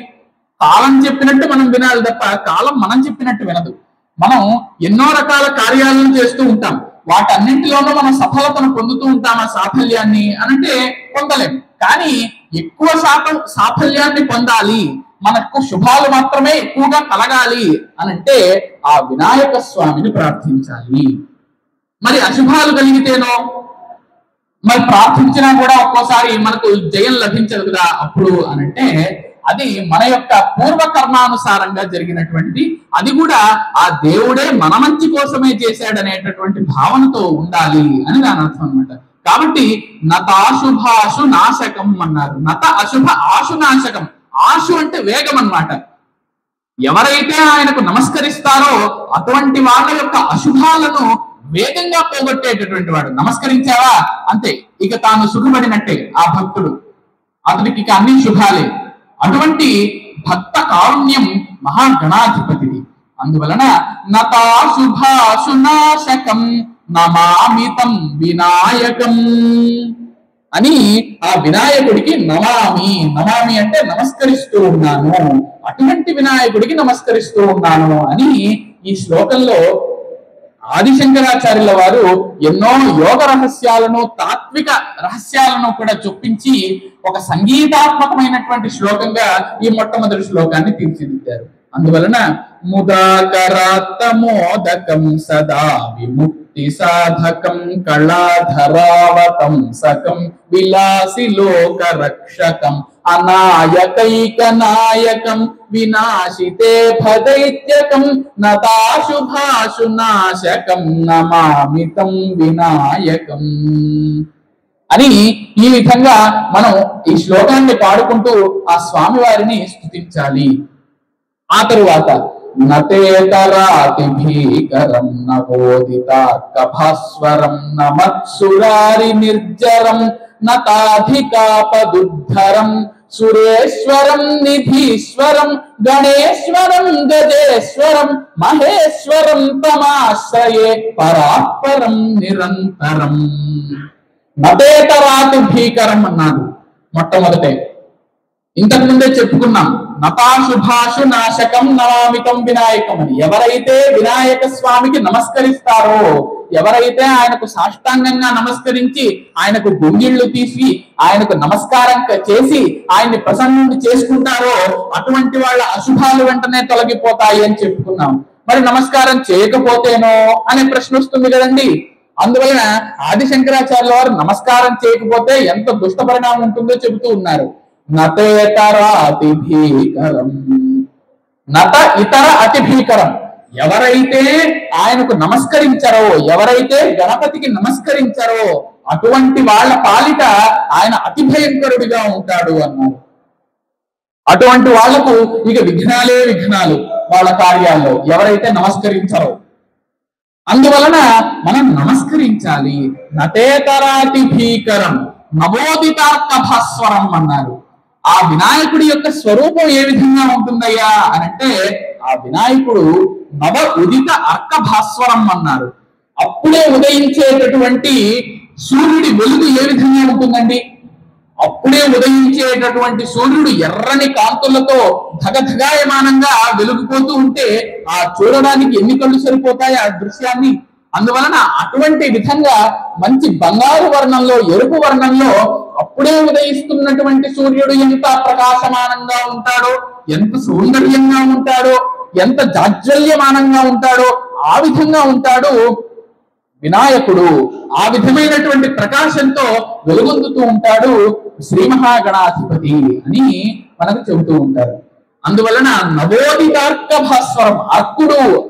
S1: కాలం చెప్పినట్టు మనం వినాలి తప్ప కాలం మనం చెప్పినట్టు వినదు. మనం ఎన్నో రకాల కార్యాలను చేస్తూ ఉంటాం, వాటన్నింటిలోనూ మనం సఫలతను పొందుతూ ఉంటాం. ఆ సాఫల్యాన్ని అనంటే పొందలేం, కానీ ఎక్కువ శాతం సాఫల్యాన్ని పొందాలి, మనకు శుభాలు మాత్రమే ఎక్కువగా కలగాలి అనంటే ఆ వినాయక స్వామిని ప్రార్థించాలి. మరి అశుభాలు కలిగితేనో మరి ప్రార్థించినా కూడా ఒక్కోసారి మనకు జయం లభించదు కదా. అప్పుడు అనంటే అది మన యొక్క పూర్వకర్మానుసారంగా జరిగినటువంటి, అది కూడా ఆ దేవుడే మన మంచి కోసమే చేశాడనేటటువంటి భావనతో ఉండాలి అని దాని అర్థం అనమాట. కాబట్టి నత అశుభాశు నాశకం అన్నారు. నత అశుభ ఆశు నాశకం. ఆశు అంటే వేగం అన్నమాట. ఎవరైతే ఆయనకు నమస్కరిస్తారో అటువంటి వాళ్ళ యొక్క అశుభాలను వేగంగా పోగొట్టేటటువంటి వాడు. నమస్కరించావా అంతే, ఇక తాను సుఖపడినట్టే ఆ భక్తుడు, అతడికి ఇక అన్ని శుభాలే. అటువంటి భక్త కారుణ్యం మహాగణాధిపతిది. అందువలన నతాశుభాశునాశకం నమామితం వినాయకం అని ఆ వినాయకుడికి నమామి, నమామి అంటే నమస్కరిస్తూ ఉన్నాను, అటువంటి వినాయకుడికి నమస్కరిస్తూ ఉన్నాను అని ఈ శ్లోకంలో ఆదిశంకరాచార్యుల వారు ఎన్నో యోగ రహస్యాలను, తాత్విక రహస్యాలను కూడా చూపించి ఒక సంగీతాత్మకమైనటువంటి శ్లోకంగా ఈ మొట్టమొదటి శ్లోకాన్ని తీర్చిదిద్దారు. అందువలన ముదాకరాత్తమోదకం సదా విముక్తి సాధకం కళాధరావతం సకం విలాసి లోక రక్షకం అనాయకైక నాయకం వినాశితే భదైత్యకం నతాశుభాశు నాశకం నమామితం వినాయకం అని ఈ విధంగా మనం ఈ శ్లోకాన్ని పాడుకుంటూ ఆ స్వామి వారిని స్తుతించాలి. ఆ తరువాత నతేతరాతి భీకరం నవోదితార్కభాస్వరం నమత్సురారి నిర్జరం నతాధికాపదుద్ధరం సురేశ్వరం నిధీశ్వరం గణేశ్వరం గజేశ్వరం మహేశ్వరం తమాశ్రయే పరాత్పరం నిరంతరం. నతేతరాతి భీకరం అన్నాడు మొట్టమొదటే. ఇంతకు ముందే చెప్పుకున్నాం నతాశుభాషు నాశకం నమామితం వినాయకం అని. ఎవరైతే వినాయక స్వామికి నమస్కరిస్తారో, ఎవరైతే ఆయనకు సాష్టాంగంగా నమస్కరించి ఆయనకు గుంగిళ్ళు తీసి ఆయనకు నమస్కారం చేసి ఆయన్ని ప్రసన్నుడు చేసుకుంటారో అటువంటి వాళ్ళ అశుభాలు వెంటనే తొలగిపోతాయి అని చెప్పుకున్నాం. మరి నమస్కారం చేయకపోతేనో అనే ప్రశ్న వస్తుంది కదండి. అందువలన ఆదిశంకరాచార్యుల వారు నమస్కారం చేయకపోతే ఎంత దుష్ట పరిణామం ఉంటుందో చెబుతూ ఉన్నారు. నతేతరాతి భీకరం, నత ఇతర అతి భీకరం. ఎవరైతే ఆయనకు నమస్కరించారో, ఎవరైతే గణపతికి నమస్కరించారో అటువంటి వాళ్ళ పాలిట ఆయన అతి భయంకరుడిగా ఉంటాడు అన్నారు. అటువంటి వాళ్లకు ఇక విఘ్నాలే విఘ్నాలు వాళ్ళ కార్యాల్లో, ఎవరైతే నమస్కరించారో. అందువలన మనం నమస్కరించాలి. నతేతరాతి భీకరం నవోదితార్క భాస్వరం అన్నారు. ఆ వినాయకుడి యొక్క స్వరూపం ఏ విధంగా ఉంటుందయ్యా అని అంటే, ఆ వినాయకుడు నవ ఉదిత అర్క భాస్వరం అన్నారు. అప్పుడే ఉదయించేటటువంటి సూర్యుడి వెలుగు ఏ విధంగా ఉంటుందండి? అప్పుడే ఉదయించేటటువంటి సూర్యుడు ఎర్రని కాంతులతో ధగధగాయమానంగా వెలుగుపోతూ ఉంటే ఆ చూడడానికి ఎన్ని కళ్ళు సరిపోతాయి ఆ దృశ్యాన్ని. అందువలన అటువంటి విధంగా మంచి బంగారు వర్ణంలో, ఎరుపు వర్ణంలో అప్పుడే ఉదయిస్తున్నటువంటి సూర్యుడు ఎంత ప్రకాశమానంగా ఉంటాడో, ఎంత సౌందర్యంగా ఉంటాడో, ఎంత జాజ్వల్యమానంగా ఉంటాడో ఆ విధంగా ఉంటాడు వినాయకుడు. ఆ విధమైనటువంటి ప్రకాశంతో వెలుగొందుతూ ఉంటాడు శ్రీ మహాగణాధిపతి అని మనకు చెబుతూ ఉంటారు. అందువలన నవోదితార్క భాస్వరం,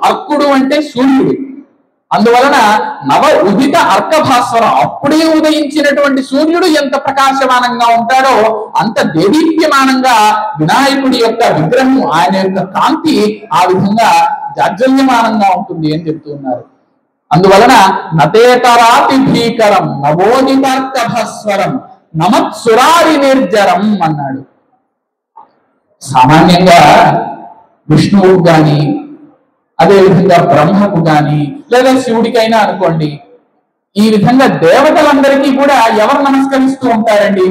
S1: అర్కుడు అంటే సూర్యుడు. అందువలన నవ ఉదిత అర్క భాస్వరం, అప్పుడే ఉదయించినటువంటి సూర్యుడు ఎంత ప్రకాశమానంగా ఉంటాడో అంత దేదీప్యమానంగా వినాయకుడి యొక్క విగ్రహం, ఆయన యొక్క కాంతి ఆ విధంగా జాజ్వల్యమానంగా ఉంటుంది అని చెప్తూ ఉన్నారు. అందువలన నతేతరాతి భీకరం నవోదితార్క భాస్వరం నమత్సురారి నిర్జరం అన్నాడు. సామాన్యంగా విష్ణువుకు గాని, అదేవిధంగా బ్రహ్మకు గాని, లేదా శివుడికైనా అనుకోండి, ఈ విధంగా దేవతలందరికీ కూడా ఎవరు నమస్కరిస్తూ ఉంటారండి?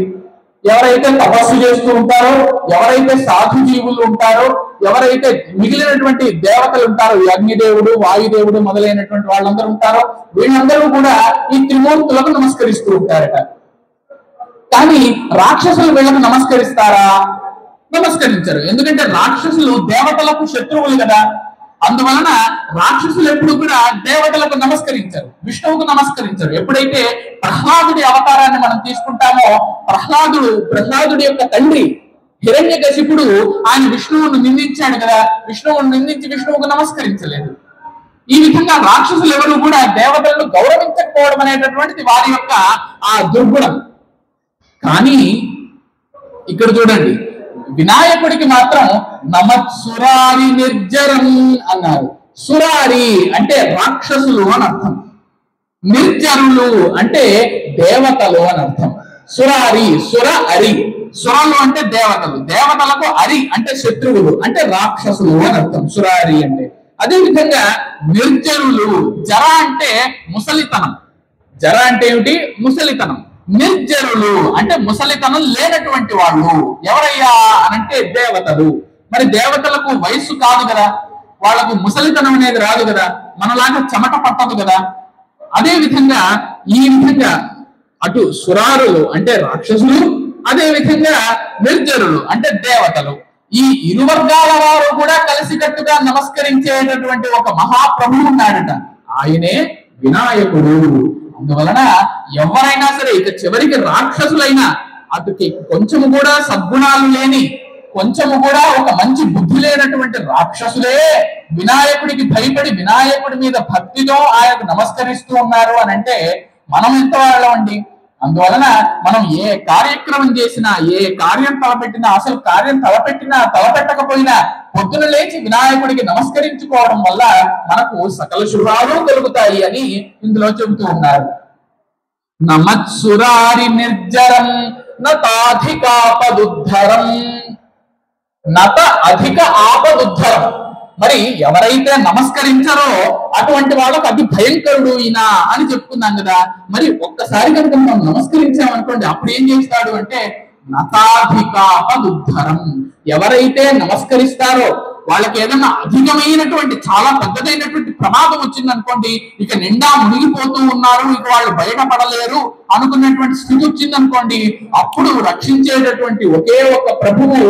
S1: ఎవరైతే తపస్సు చేస్తూ ఉంటారో, ఎవరైతే సాధు జీవులు ఉంటారో, ఎవరైతే మిగిలినటువంటి దేవతలు ఉంటారో, అగ్నిదేవుడు, వాయుదేవుడు మొదలైనటువంటి వాళ్ళందరూ ఉంటారో, వీళ్ళందరూ కూడా ఈ త్రిమూర్తులకు నమస్కరిస్తూ ఉంటారట. కానీ రాక్షసులు వీళ్ళకు నమస్కరిస్తారా? నమస్కరించరు. ఎందుకంటే రాక్షసులు దేవతలకు శత్రువులు కదా. అందువలన రాక్షసులు ఎప్పుడు కూడా దేవతలకు నమస్కరించరు, విష్ణువుకు నమస్కరించరు. ఎప్పుడైతే ప్రహ్లాదుడి అవతారాన్ని మనం తీసుకుంటామో, ప్రహ్లాదుడి యొక్క తండ్రి హిరణ్యకశిపుడు ఆయన విష్ణువును నిందించాడు కదా, విష్ణువును నిందించి విష్ణువుకు నమస్కరించలేదు. ఈ విధంగా రాక్షసులు ఎవరు కూడా దేవతలను గౌరవించకపోవడం అనేటటువంటిది వారి యొక్క ఆ దుర్గుణం. కానీ ఇక్కడ చూడండి, వినాయకుడికి మాత్రం నమత్సురారి నిర్జరం అన్నారు. సురారి అంటే రాక్షసులు అని అర్థం, నిర్జరులు అంటే దేవతలు అని అర్థం. సురారి, సుర అరి, సురలు అంటే దేవతలు, దేవతలకు అరి అంటే శత్రువులు అంటే రాక్షసులు అని అర్థం సురారి అంటే. అదే విధంగా నిర్జరులు, జర అంటే ముసలితనం, జర అంటే ఏమిటి? ముసలితనం. నిర్జరులు అంటే ముసలితనం లేనటువంటి వాళ్ళు. ఎవరయ్యా అనంటే దేవతలు. మరి దేవతలకు వయస్సు కాదు కదా, వాళ్ళకు ముసలితనం అనేది రాదు కదా, మనలాగా చెమట పట్టదు కదా. అదే విధంగా ఈ విధంగా అటు సురారులు అంటే రాక్షసులు, అదే విధంగా నిర్జరులు అంటే దేవతలు, ఈ ఇరు వర్గాల వారు కూడా కలిసికట్టుగా నమస్కరించేటటువంటి ఒక మహాప్రభువు ఉన్నాడట, ఆయనే వినాయకుడు. అందువలన ఎవరైనా సరే, ఇక చివరికి రాక్షసులైనా అటుకి కొంచెము కూడా సద్గుణాలు లేని, కొంచెము కూడా ఒక మంచి బుద్ధి లేనటువంటి రాక్షసులే వినాయకుడికి భయపడి వినాయకుడి మీద భక్తితో ఆయనకు నమస్కరిస్తూ ఉన్నారు అని అంటే మనం ఎంత వాళ్ళమండి. అందువలన మనం ఏ కార్యక్రమం చేసినా, ఏ కార్యం తలపెట్టినా, అసలు కార్యం తలపెట్టినా తలపెట్టకపోయినా పొద్దున లేచి వినాయకుడికి నమస్కరించుకోవడం వల్ల మనకు సకల శుభాలు కలుగుతాయి అని ఇందులో చెబుతూ ఉన్నారు. నమత్సురారి నిర్జరం నతాధికాపదుద్ధరం, నత అధిక ఆపదుద్ధరం. మరి ఎవరైతే నమస్కరించారో అటువంటి వాళ్ళకు అతి భయంకరుడు ఈయన అని చెప్పుకున్నాం కదా. మరి ఒక్కసారి కనుక మనం నమస్కరించామనుకోండి, అప్పుడు ఏం చేస్తాడు అంటే నతాధికాపదుద్ధరం. ఎవరైతే నమస్కరిస్తారో వాళ్ళకి ఏదైనా అధికమైనటువంటి, చాలా పెద్దదైనటువంటి ప్రమాదం వచ్చిందనుకోండి, ఇక నిండా మునిగిపోతూ ఉన్నారు, ఇక వాళ్ళు బయటపడలేరు అనుకున్నటువంటి స్థితి వచ్చిందనుకోండి, అప్పుడు రక్షించేటటువంటి ఒకే ఒక ప్రభువు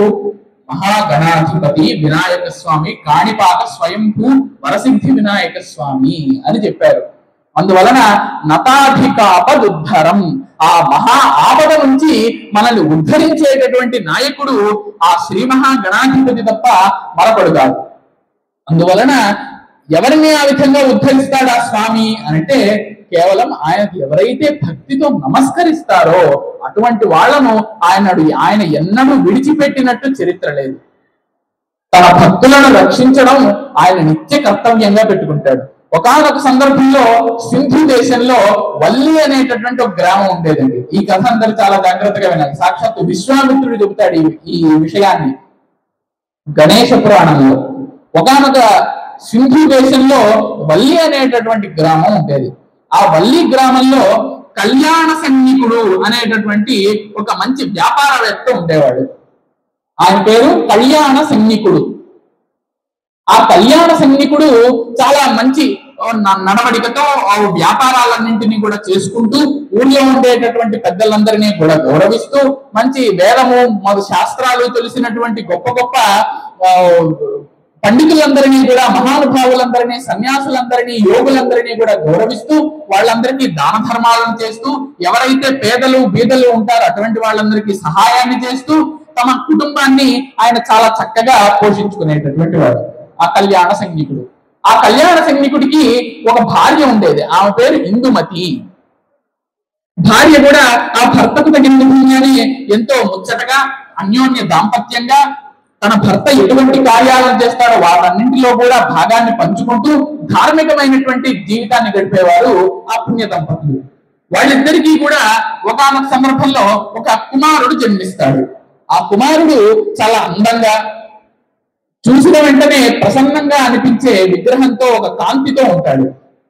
S1: మహాగణాధిపతి వినాయక స్వామి, కాణిపాక స్వయంభూ వరసిద్ధి వినాయక స్వామి అని చెప్పారు. అందువలన నతాధికాపదుద్ధరం, ఆ మహా ఆపద నుంచి మనల్ని ఉద్ధరించేటటువంటి నాయకుడు ఆ శ్రీ మహాగణాధిపతి తప్ప మరొకడు కాదు. అందువలన ఎవరిని ఆ విధంగా ఉద్ధరిస్తాడు ఆ స్వామి అంటే కేవలం ఆయనకు ఎవరైతే భక్తితో నమస్కరిస్తారో అటువంటి వాళ్ళను ఆయన ఎన్నడూ విడిచిపెట్టినట్టు చరిత్ర లేదు. తన భక్తులను రక్షించడం ఆయన నిత్య కర్తవ్యంగా పెట్టుకుంటాడు. ఒకానొక సందర్భంలో సింధు దేశంలో వల్లి అనేటటువంటి ఒక గ్రామం ఉండేదండి. ఈ కథ అందరూ చాలా జాగ్రత్తగా వినాలి. సాక్షాత్తు విశ్వామిత్రుడు చెబుతాడు ఈ విషయాన్ని గణేశ పురాణంలో. ఒకానొక సింధు దేశంలో వల్లి అనేటటువంటి గ్రామం ఉండేది. ఆ వల్లి గ్రామంలో కళ్యాణ సన్నికుడు అనేటటువంటి ఒక మంచి వ్యాపారవేత్త ఉండేవాడు. ఆయన పేరు కళ్యాణ సన్నికుడు. ఆ కళ్యాణ సన్నికుడు చాలా మంచి నడవడికతో వ్యాపారాలన్నింటినీ కూడా చేసుకుంటూ ఊళ్ళో ఉండేటటువంటి పెద్దలందరినీ కూడా గౌరవిస్తూ మంచి వేదము మొదలు శాస్త్రాలు తెలిసినటువంటి గొప్ప గొప్ప పండితులందరినీ కూడా, మహానుభావులందరినీ, సన్యాసులందరినీ, యోగులందరినీ కూడా గౌరవిస్తూ వాళ్ళందరికీ దాన ధర్మాలను చేస్తూ, ఎవరైతే పేదలు బీదలు ఉంటారో అటువంటి వాళ్ళందరికీ సహాయాన్ని చేస్తూ తమ కుటుంబాన్ని ఆయన చాలా చక్కగా పోషించుకునేటటువంటి వాడు ఆ కళ్యాణ సైనికుడు. ఆ కళ్యాణ సైనికుడికి ఒక భార్య ఉండేది, ఆమె పేరు ఇందుమతి. భార్య కూడా ఆ భర్తకు తగిన విధంగానే ఎంతో ముచ్చటగా అన్యోన్య దాంపత్యంగా తన భర్త ఎటువంటి కార్యాలను చేస్తాడో వాటన్నింటిలో కూడా భాగాన్ని పంచుకుంటూ ధార్మికమైనటువంటి జీవితాన్ని గడిపేవారు ఆ పుణ్య దంపతులు. వాళ్ళిద్దరికీ కూడా ఒకానొక సందర్భంలో ఒక కుమారుడు జన్మిస్తాడు. ఆ కుమారుడు చాలా అందంగా, చూసిన వెంటనే ప్రసన్నంగా అనిపించే విగ్రహంతో, ఒక కాంతితో ఉంటాడు.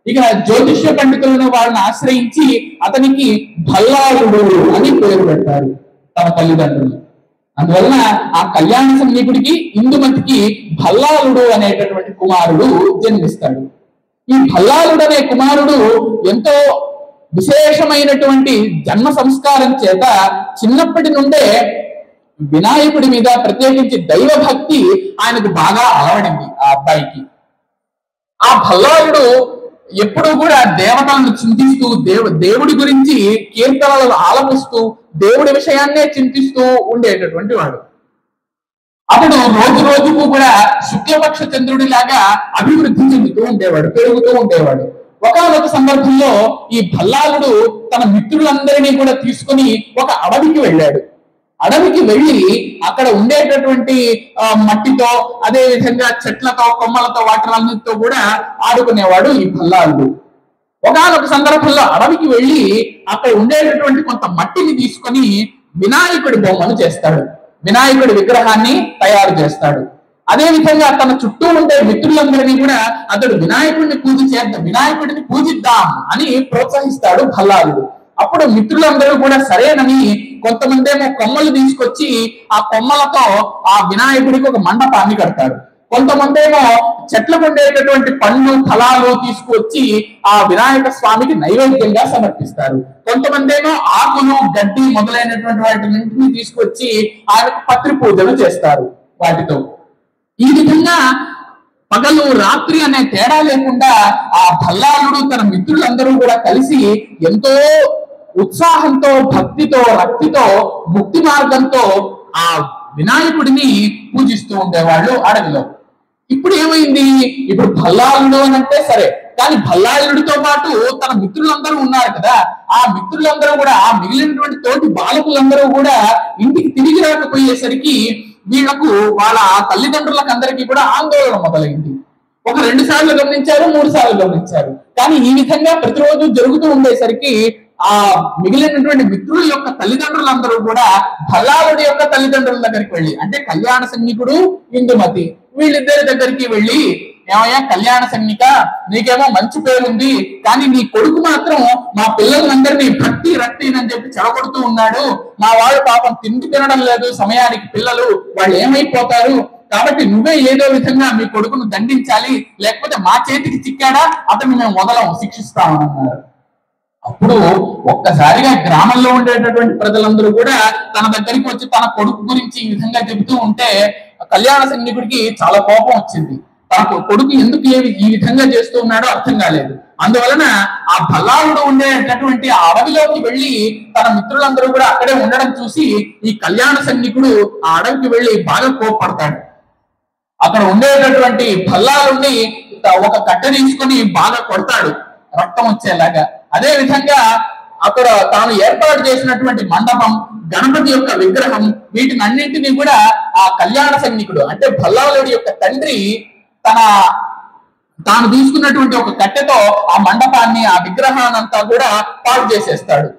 S1: ఇక జ్యోతిష్య పండితులను వాళ్ళని ఆశ్రయించి అతనికి భల్లాలుడు అని పేరు పెడతారు తమ తల్లిదండ్రులు. అందువలన ఆ కళ్యాణ సన్నికుడికి ఇందుమతికి భల్లాలుడు అనేటటువంటి కుమారుడు జన్మిస్తాడు. ఈ భల్లాలుడు అనే కుమారుడు ఎంతో విశేషమైనటువంటి జన్మ సంస్కారం చేత చిన్నప్పటి నుండే వినాయకుడి మీద ప్రత్యేకించి దైవ భక్తి ఆయనకు బాగా అలవడింది ఆ అబ్బాయికి. ఆ భల్లాలుడు ఎప్పుడూ కూడా దేవతలను చింతిస్తూ దేవుడి గురించి కీర్తనలను ఆలపిస్తూ దేవుడి విషయాన్నే చింతిస్తూ ఉండేటటువంటి వాడు. అతడు రోజు రోజుకు కూడా శుక్లపక్ష చంద్రుడి లాగా అభివృద్ధి చెందుతూ ఉండేవాడు, పెరుగుతూ ఉండేవాడు. ఒకానొక సందర్భంలో ఈ భల్లాలుడు తన మిత్రులందరినీ కూడా తీసుకుని ఒక అడవికి వెళ్ళాడు. అడవికి వెళ్ళి అక్కడ ఉండేటటువంటి మట్టితో, అదే విధంగా చెట్లతో, కొమ్మలతో, వాటిలన్నిటితో కూడా ఆడుకునేవాడు ఈ భల్లాలుడు. ఒకానొక సందర్భంలో అడవికి వెళ్ళి అక్కడ ఉండేటటువంటి కొంత మట్టిని తీసుకొని వినాయకుడి బొమ్మను చేస్తాడు, వినాయకుడి విగ్రహాన్ని తయారు చేస్తాడు. అదే విధంగా తన చుట్టూ ఉండే మిత్రులందరినీ కూడా అతడు వినాయకుడిని పూజిద్దాం అని ప్రోత్సహిస్తాడు భల్లాలుడు. అప్పుడు మిత్రులందరూ కూడా సరేనని కొంతమంది ఏమో కొమ్మలు తీసుకొచ్చి ఆ కొమ్మలతో ఆ వినాయకుడికి ఒక మండపాన్ని కడతారు. కొంతమంది ఏమో చెట్లకు ఉండేటటువంటి పండ్లు ఫలాలు తీసుకొచ్చి ఆ వినాయక స్వామికి నైవేద్యంగా సమర్పిస్తారు. కొంతమంది ఏమో ఆకులు, గడ్డి మొదలైనటువంటి వాటిని తీసుకొచ్చి ఆయనకు పత్రి పూజలు చేస్తారు వాటితో. ఈ విధంగా పగలు రాత్రి అనే తేడా లేకుండా ఆ భల్లాలుడు తన మిత్రులందరూ కూడా కలిసి ఎంతో ఉత్సాహంతో, భక్తితో, రక్తితో, ముక్తి మార్గంతో ఆ వినాయకుడిని పూజిస్తూ ఉండేవాళ్ళు అడవిలో. ఇప్పుడు ఏమైంది? ఇప్పుడు భల్లాలుడు అని అంటే సరే, కానీ భల్లాలుడితో పాటు తన మిత్రులందరూ ఉన్నారు కదా, ఆ మిత్రులందరూ కూడా, ఆ మిగిలినటువంటి తోటి బాలకులందరూ కూడా ఇంటికి తిరిగి రాకపోయేసరికి వీళ్లకు వాళ్ళ తల్లిదండ్రులకు అందరికీ కూడా ఆందోళన మొదలైంది. ఒక 2 సార్లు గమనించారు, 3 సార్లు గమనించారు. కానీ ఈ విధంగా ప్రతిరోజు జరుగుతూ ఉండేసరికి ఆ మిగిలినటువంటి మిత్రుల యొక్క తల్లిదండ్రులందరూ కూడా భల్లాలుడి యొక్క తల్లిదండ్రుల దగ్గరికి వెళ్ళి, అంటే కళ్యాణ సన్నికుడు, ఇందుమతి, వీళ్ళిద్దరి దగ్గరికి వెళ్ళి, ఏమయ్యా కళ్యాణ సన్నిక, నీకేమో మంచి పేరుంది, కానీ నీ కొడుకు మాత్రం మా పిల్లలందరినీ భక్తి రక్తి అని చెప్పి చెడగొడుతూ ఉన్నాడు. మా వాడు పాపం తిండి తినడం లేదు సమయానికి, పిల్లలు వాళ్ళు ఏమైపోతారు, కాబట్టి నువ్వే ఏదో విధంగా మీ కొడుకును దండించాలి, లేకపోతే మా చేతికి చిక్కాడా అతన్ని మేము శిక్షిస్తామన్నారు. అప్పుడు ఒక్కసారిగా గ్రామంలో ఉండేటటువంటి ప్రజలందరూ కూడా తన దగ్గరికి వచ్చి తన కొడుకు గురించి ఈ విధంగా చెబుతూ ఉంటే కళ్యాణ సన్నికుడికి చాలా కోపం వచ్చింది. తన కొడుకు ఎందుకు ఈ విధంగా చేస్తూ ఉన్నాడో అర్థం కాలేదు. అందువలన ఆ భల్లాలుడు ఉండేటటువంటి ఆ అడవిలోకి వెళ్ళి తన మిత్రులందరూ కూడా అక్కడే ఉండడం చూసి ఈ కళ్యాణ సన్నికుడు ఆ అడవికి వెళ్ళి బాగా కోపడతాడు. అక్కడ ఉండేటటువంటి భల్లాలుని ఒక కట్టె తీసుకొని బాగా కొడతాడు రక్తం వచ్చేలాగా. అదే విధంగా అక్కడ తాను ఏర్పాటు చేసినటువంటి మండపం, గణపతి యొక్క విగ్రహం, వీటిని అన్నింటినీ కూడా ఆ కళ్యాణ సన్నికుడు అంటే భల్లాలుడి యొక్క తండ్రి తాను తీసుకున్నటువంటి ఒక కట్టెతో ఆ మండపాన్ని, ఆ విగ్రహాన్నంతా కూడా పాడు చేసేస్తాడు.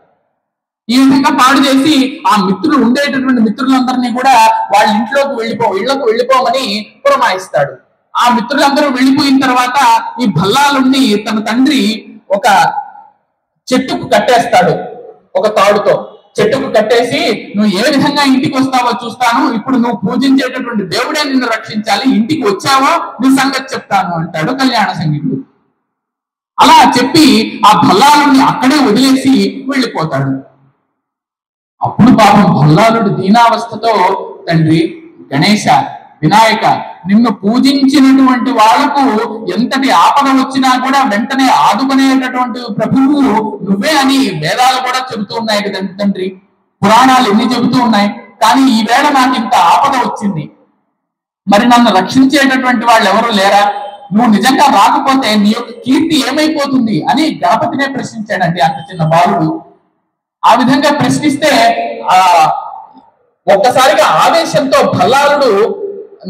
S1: ఈ విధంగా పాడు చేసి ఆ మిత్రులు ఉండేటటువంటి మిత్రులందరినీ కూడా వాళ్ళ ఇళ్లకు వెళ్ళిపోమని పురమాయిస్తాడు. ఆ మిత్రులందరూ వెళ్ళిపోయిన తర్వాత ఈ భల్లాలుడిని తన తండ్రి ఒక చెట్టుకు కట్టేస్తాడు. ఒక తాడుతో చెట్టుకు కట్టేసి, నువ్వు ఏ విధంగా ఇంటికి వస్తావో చూస్తాను, ఇప్పుడు నువ్వు పూజించేటటువంటి దేవుడే నిన్ను రక్షించాలి, ఇంటికి వచ్చావో నీ సంగతి చెప్తాను అంటాడు కళ్యాణ సన్నికుడు. అలా చెప్పి ఆ భల్లాలుడిని అక్కడే వదిలేసి వెళ్ళిపోతాడు. అప్పుడు పాపం భల్లాలుడు దీనావస్థతో, తండ్రి గణేశ, వినాయక, నిన్ను పూజించినటువంటి వాళ్లకు ఎంతటి ఆపద వచ్చినా కూడా వెంటనే ఆదుకునేటటువంటి ప్రభువు నువ్వే అని వేదాలు కూడా చెబుతూ ఉన్నాయి కదండి తండ్రి, పురాణాలు ఎన్ని చెబుతూ ఉన్నాయి. కానీ ఈ వేళ నాకు ఇంత ఆపద వచ్చింది, మరి నన్ను రక్షించేటటువంటి వాళ్ళు ఎవరు లేరా? నువ్వు నిజంగా రాకపోతే నీ యొక్క కీర్తి ఏమైపోతుంది అని గణపతినే ప్రశ్నించాడండి అంత చిన్న బాలుడు. ఆ విధంగా ప్రశ్నిస్తే ఒక్కసారిగా ఆవేశంతో భల్లాలుడు,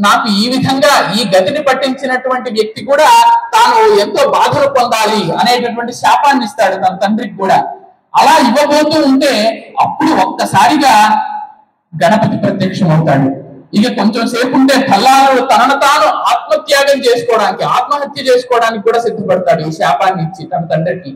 S1: నాకు ఈ విధంగా ఈ గతిని పట్టించినటువంటి వ్యక్తి కూడా తాను ఎంతో బాధలు పొందాలి అనేటటువంటి శాపాన్ని ఇస్తాడు తన తండ్రికి కూడా. అలా ఇవ్వబోతూ ఉంటే అప్పుడు ఒక్కసారిగా గణపతి ప్రత్యక్షం అవుతాడు. ఇక కొంచెం సేపు ఉంటే భల్లాలుడు తనను తాను ఆత్మత్యాగం చేసుకోవడానికి, ఆత్మహత్య చేసుకోవడానికి కూడా సిద్ధపడతాడు ఈ శాపాన్ని ఇచ్చి తన తండ్రికి.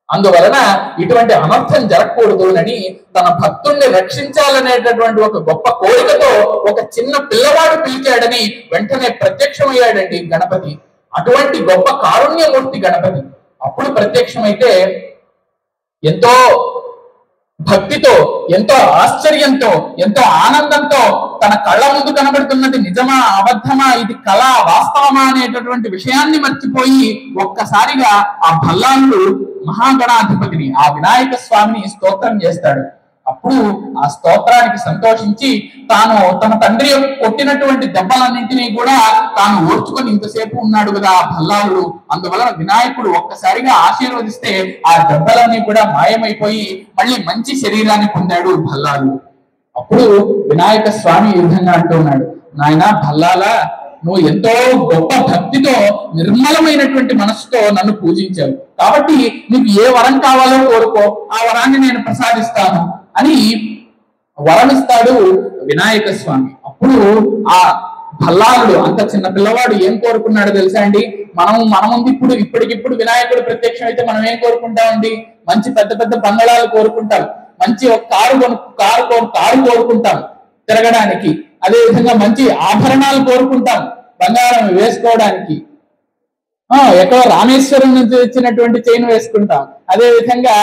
S1: అందువలన ఇటువంటి అనర్థం జరగకూడదు అని తన భక్తుల్ని రక్షించాలనేటటువంటి ఒక గొప్ప కోరికతో ఒక చిన్న పిల్లవాడు పిలిచాడని వెంటనే ప్రత్యక్షమయ్యాడండి గణపతి. అటువంటి గొప్ప కారుణ్యమూర్తి గణపతి. అప్పుడు ప్రత్యక్షమైతే ఎంతో భక్తితో, ఎంతో ఆశ్చర్యంతో, ఎంతో ఆనందంతో తన కళ్ళ ముందు కనబడుతున్నది నిజమా అబద్ధమా, ఇది కళ వాస్తవమా అనేటటువంటి విషయాన్ని మర్చిపోయి ఒక్కసారిగా ఆ భల్లాలుడు మహాగణాధిపతిని, ఆ వినాయక స్వామిని స్తోత్రం చేస్తాడు. అప్పుడు ఆ స్తోత్రానికి సంతోషించి తాను తన తండ్రి కొట్టినటువంటి దెబ్బలన్నింటినీ కూడా తాను ఓర్చుకొని ఇంతసేపు ఉన్నాడు కదా ఆ భల్లాలుడు, అందువలన వినాయకుడు ఒక్కసారిగా ఆశీర్వదిస్తే ఆ దెబ్బలన్నీ కూడా మాయమైపోయి మళ్ళీ మంచి శరీరాన్ని పొందాడు భల్లాలుడు. అప్పుడు వినాయక స్వామి ఈ విధంగా అంటున్నాడు, నాయన భల్లాల, నువ్వు ఎంతో గొప్ప భక్తితో నిర్మలమైనటువంటి మనసుతో నన్ను పూజించావు కాబట్టి నీకు ఏ వరం కావాలో కోరుకో, ఆ వరాన్ని నేను ప్రసాదిస్తాను అని వరమిస్తాడు వినాయక స్వామి. అప్పుడు ఆ భల్లాలుడు, అంత చిన్న పిల్లవాడు, ఏం కోరుకున్నాడో తెలుసా అండి? మన ముందు ఇప్పటికిప్పుడు వినాయకుడు ప్రత్యక్షం అయితే మనం ఏం కోరుకుంటామండి? మంచి పెద్ద పెద్ద బంగళాలు కోరుకుంటాం, మంచి ఒక కారు కోరుకుంటాం తిరగడానికి, అదే విధంగా మంచి ఆభరణాలు కోరుకుంటాం బంగారం వేసుకోవడానికి, ఎక్కడో రామేశ్వరం నుంచి వచ్చినటువంటి చైన్ వేసుకుంటాం. అదే విధంగా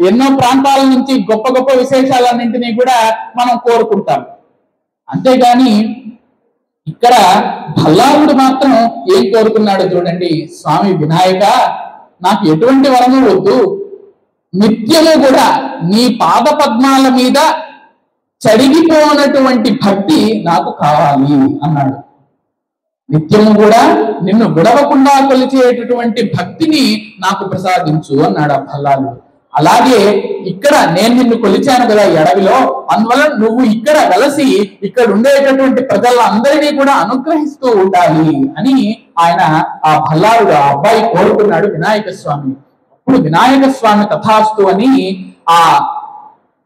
S1: ఎన్నో ప్రాంతాల నుంచి గొప్ప గొప్ప విశేషాలన్నింటినీ కూడా మనం కోరుకుంటాం. అంతేగాని ఇక్కడ భల్లాలుడు మాత్రం ఏం కోరుకున్నాడు చూడండి, స్వామి వినాయక, నాకు ఎటువంటి వరము వద్దు, నిత్యము కూడా నీ పాద పద్మాల మీద చడిగిపోనటువంటి భక్తి నాకు కావాలి అన్నాడు. నిత్యము కూడా నిన్ను విడవకుండా కొలిచేటటువంటి భక్తిని నాకు ప్రసాదించు అన్నాడు ఆ భల్లాలుడు. అలాగే ఇక్కడ నేను నిన్ను కొలిచాను కదా ఈ అడవిలో, అందువల్ల నువ్వు ఇక్కడ వెలసి ఇక్కడ ఉండేటటువంటి ప్రజలందరినీ కూడా అనుగ్రహిస్తూ ఉండాలి అని ఆయన ఆ భల్లాలుడు ఆ అబ్బాయి కోరుకున్నాడు వినాయక స్వామి. అప్పుడు వినాయక స్వామి తథాస్తు అని ఆ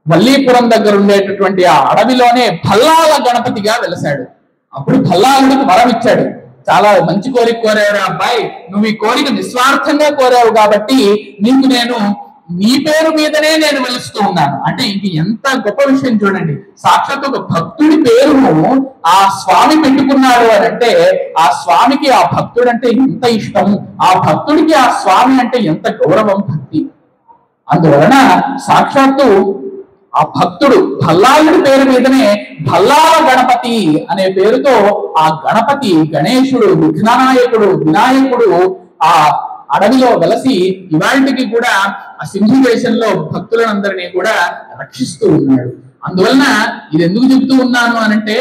S1: వల్లీపురం దగ్గర ఉండేటటువంటి ఆ అడవిలోనే భల్లాల గణపతిగా వెలసాడు. అప్పుడు భల్లాలుడికి వరం ఇచ్చాడు, చాలా మంచి కోరిక కోరావు అబ్బాయి, నువ్వు ఈ కోరిక నిస్వార్థంగా కోరావు కాబట్టి నీకు నేను నీ పేరు మీదనే నేను వెలుస్తూ ఉన్నాను. అంటే ఇంక ఎంత గొప్ప విషయం చూడండి, సాక్షాత్ ఒక భక్తుడి పేరును ఆ స్వామి పెట్టుకున్నాడు అని అంటే ఆ స్వామికి ఆ భక్తుడు అంటే ఎంత ఇష్టం, ఆ భక్తుడికి ఆ స్వామి అంటే ఎంత గౌరవం, భక్తి. అందువలన సాక్షాత్తు ఆ భక్తుడు భల్లాలుడి పేరు మీదనే భల్లాల గణపతి అనే పేరుతో ఆ గణపతి, గణేశుడు, విఘ్ననాయకుడు, వినాయకుడు ఆ అడవిలో వెలసి ఇవాళకి కూడా ఆ సింధు దేశంలో భక్తులందరినీ కూడా రక్షిస్తూ ఉన్నాడు. అందువలన ఇది ఎందుకు చెప్తూ ఉన్నాను అనంటే,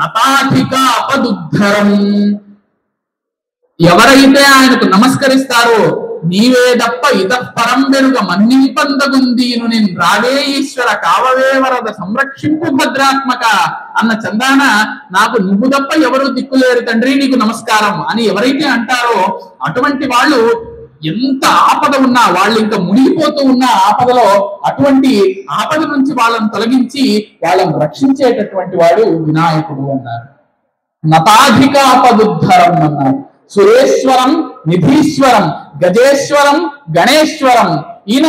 S1: నతాధిక అపదుద్ధరం, ఎవరైతే ఆయనకు నమస్కరిస్తారో నీవే తప్ప ఇతఃపరం వెనుక మన్నింపందగుందీను నేను రావే ఈశ్వర కావవే వరద సంరక్షింపు భద్రాత్మక అన్న చందాన నాకు నువ్వు తప్ప ఎవరు దిక్కులేరు తండ్రి, నీకు నమస్కారం అని ఎవరైతే అంటారో అటువంటి వాళ్ళు ఎంత ఆపద ఉన్నా, వాళ్ళు ఇంకా మునిగిపోతూ ఉన్న ఆపదలో అటువంటి ఆపద నుంచి వాళ్ళని తొలగించి వాళ్ళని రక్షించేటటువంటి వాడు వినాయకుడు అన్నారు. నతాధిక ఆపదుద్ధరం అన్నారు. సురేశ్వరం, నిధీశ్వరం, గజేశ్వరం, గణేశ్వరం, ఈయన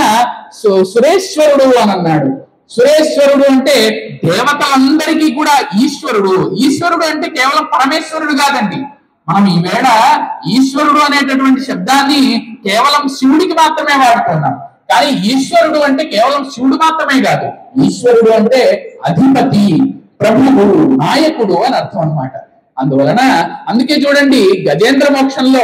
S1: సురేశ్వరుడు అని అన్నాడు. సురేశ్వరుడు అంటే దేవతలందరికీ కూడా ఈశ్వరుడు. ఈశ్వరుడు అంటే కేవలం పరమేశ్వరుడు కాదండి. మనం ఈవేళ ఈశ్వరుడు అనేటటువంటి శబ్దాన్ని కేవలం శివుడికి మాత్రమే వాడుతున్నాం, కానీ ఈశ్వరుడు అంటే కేవలం శివుడు మాత్రమే కాదు, ఈశ్వరుడు అంటే అధిపతి, ప్రభువు, నాయకుడు అని అర్థం అన్నమాట. అందువలన అందుకే చూడండి గజేంద్ర మోక్షంలో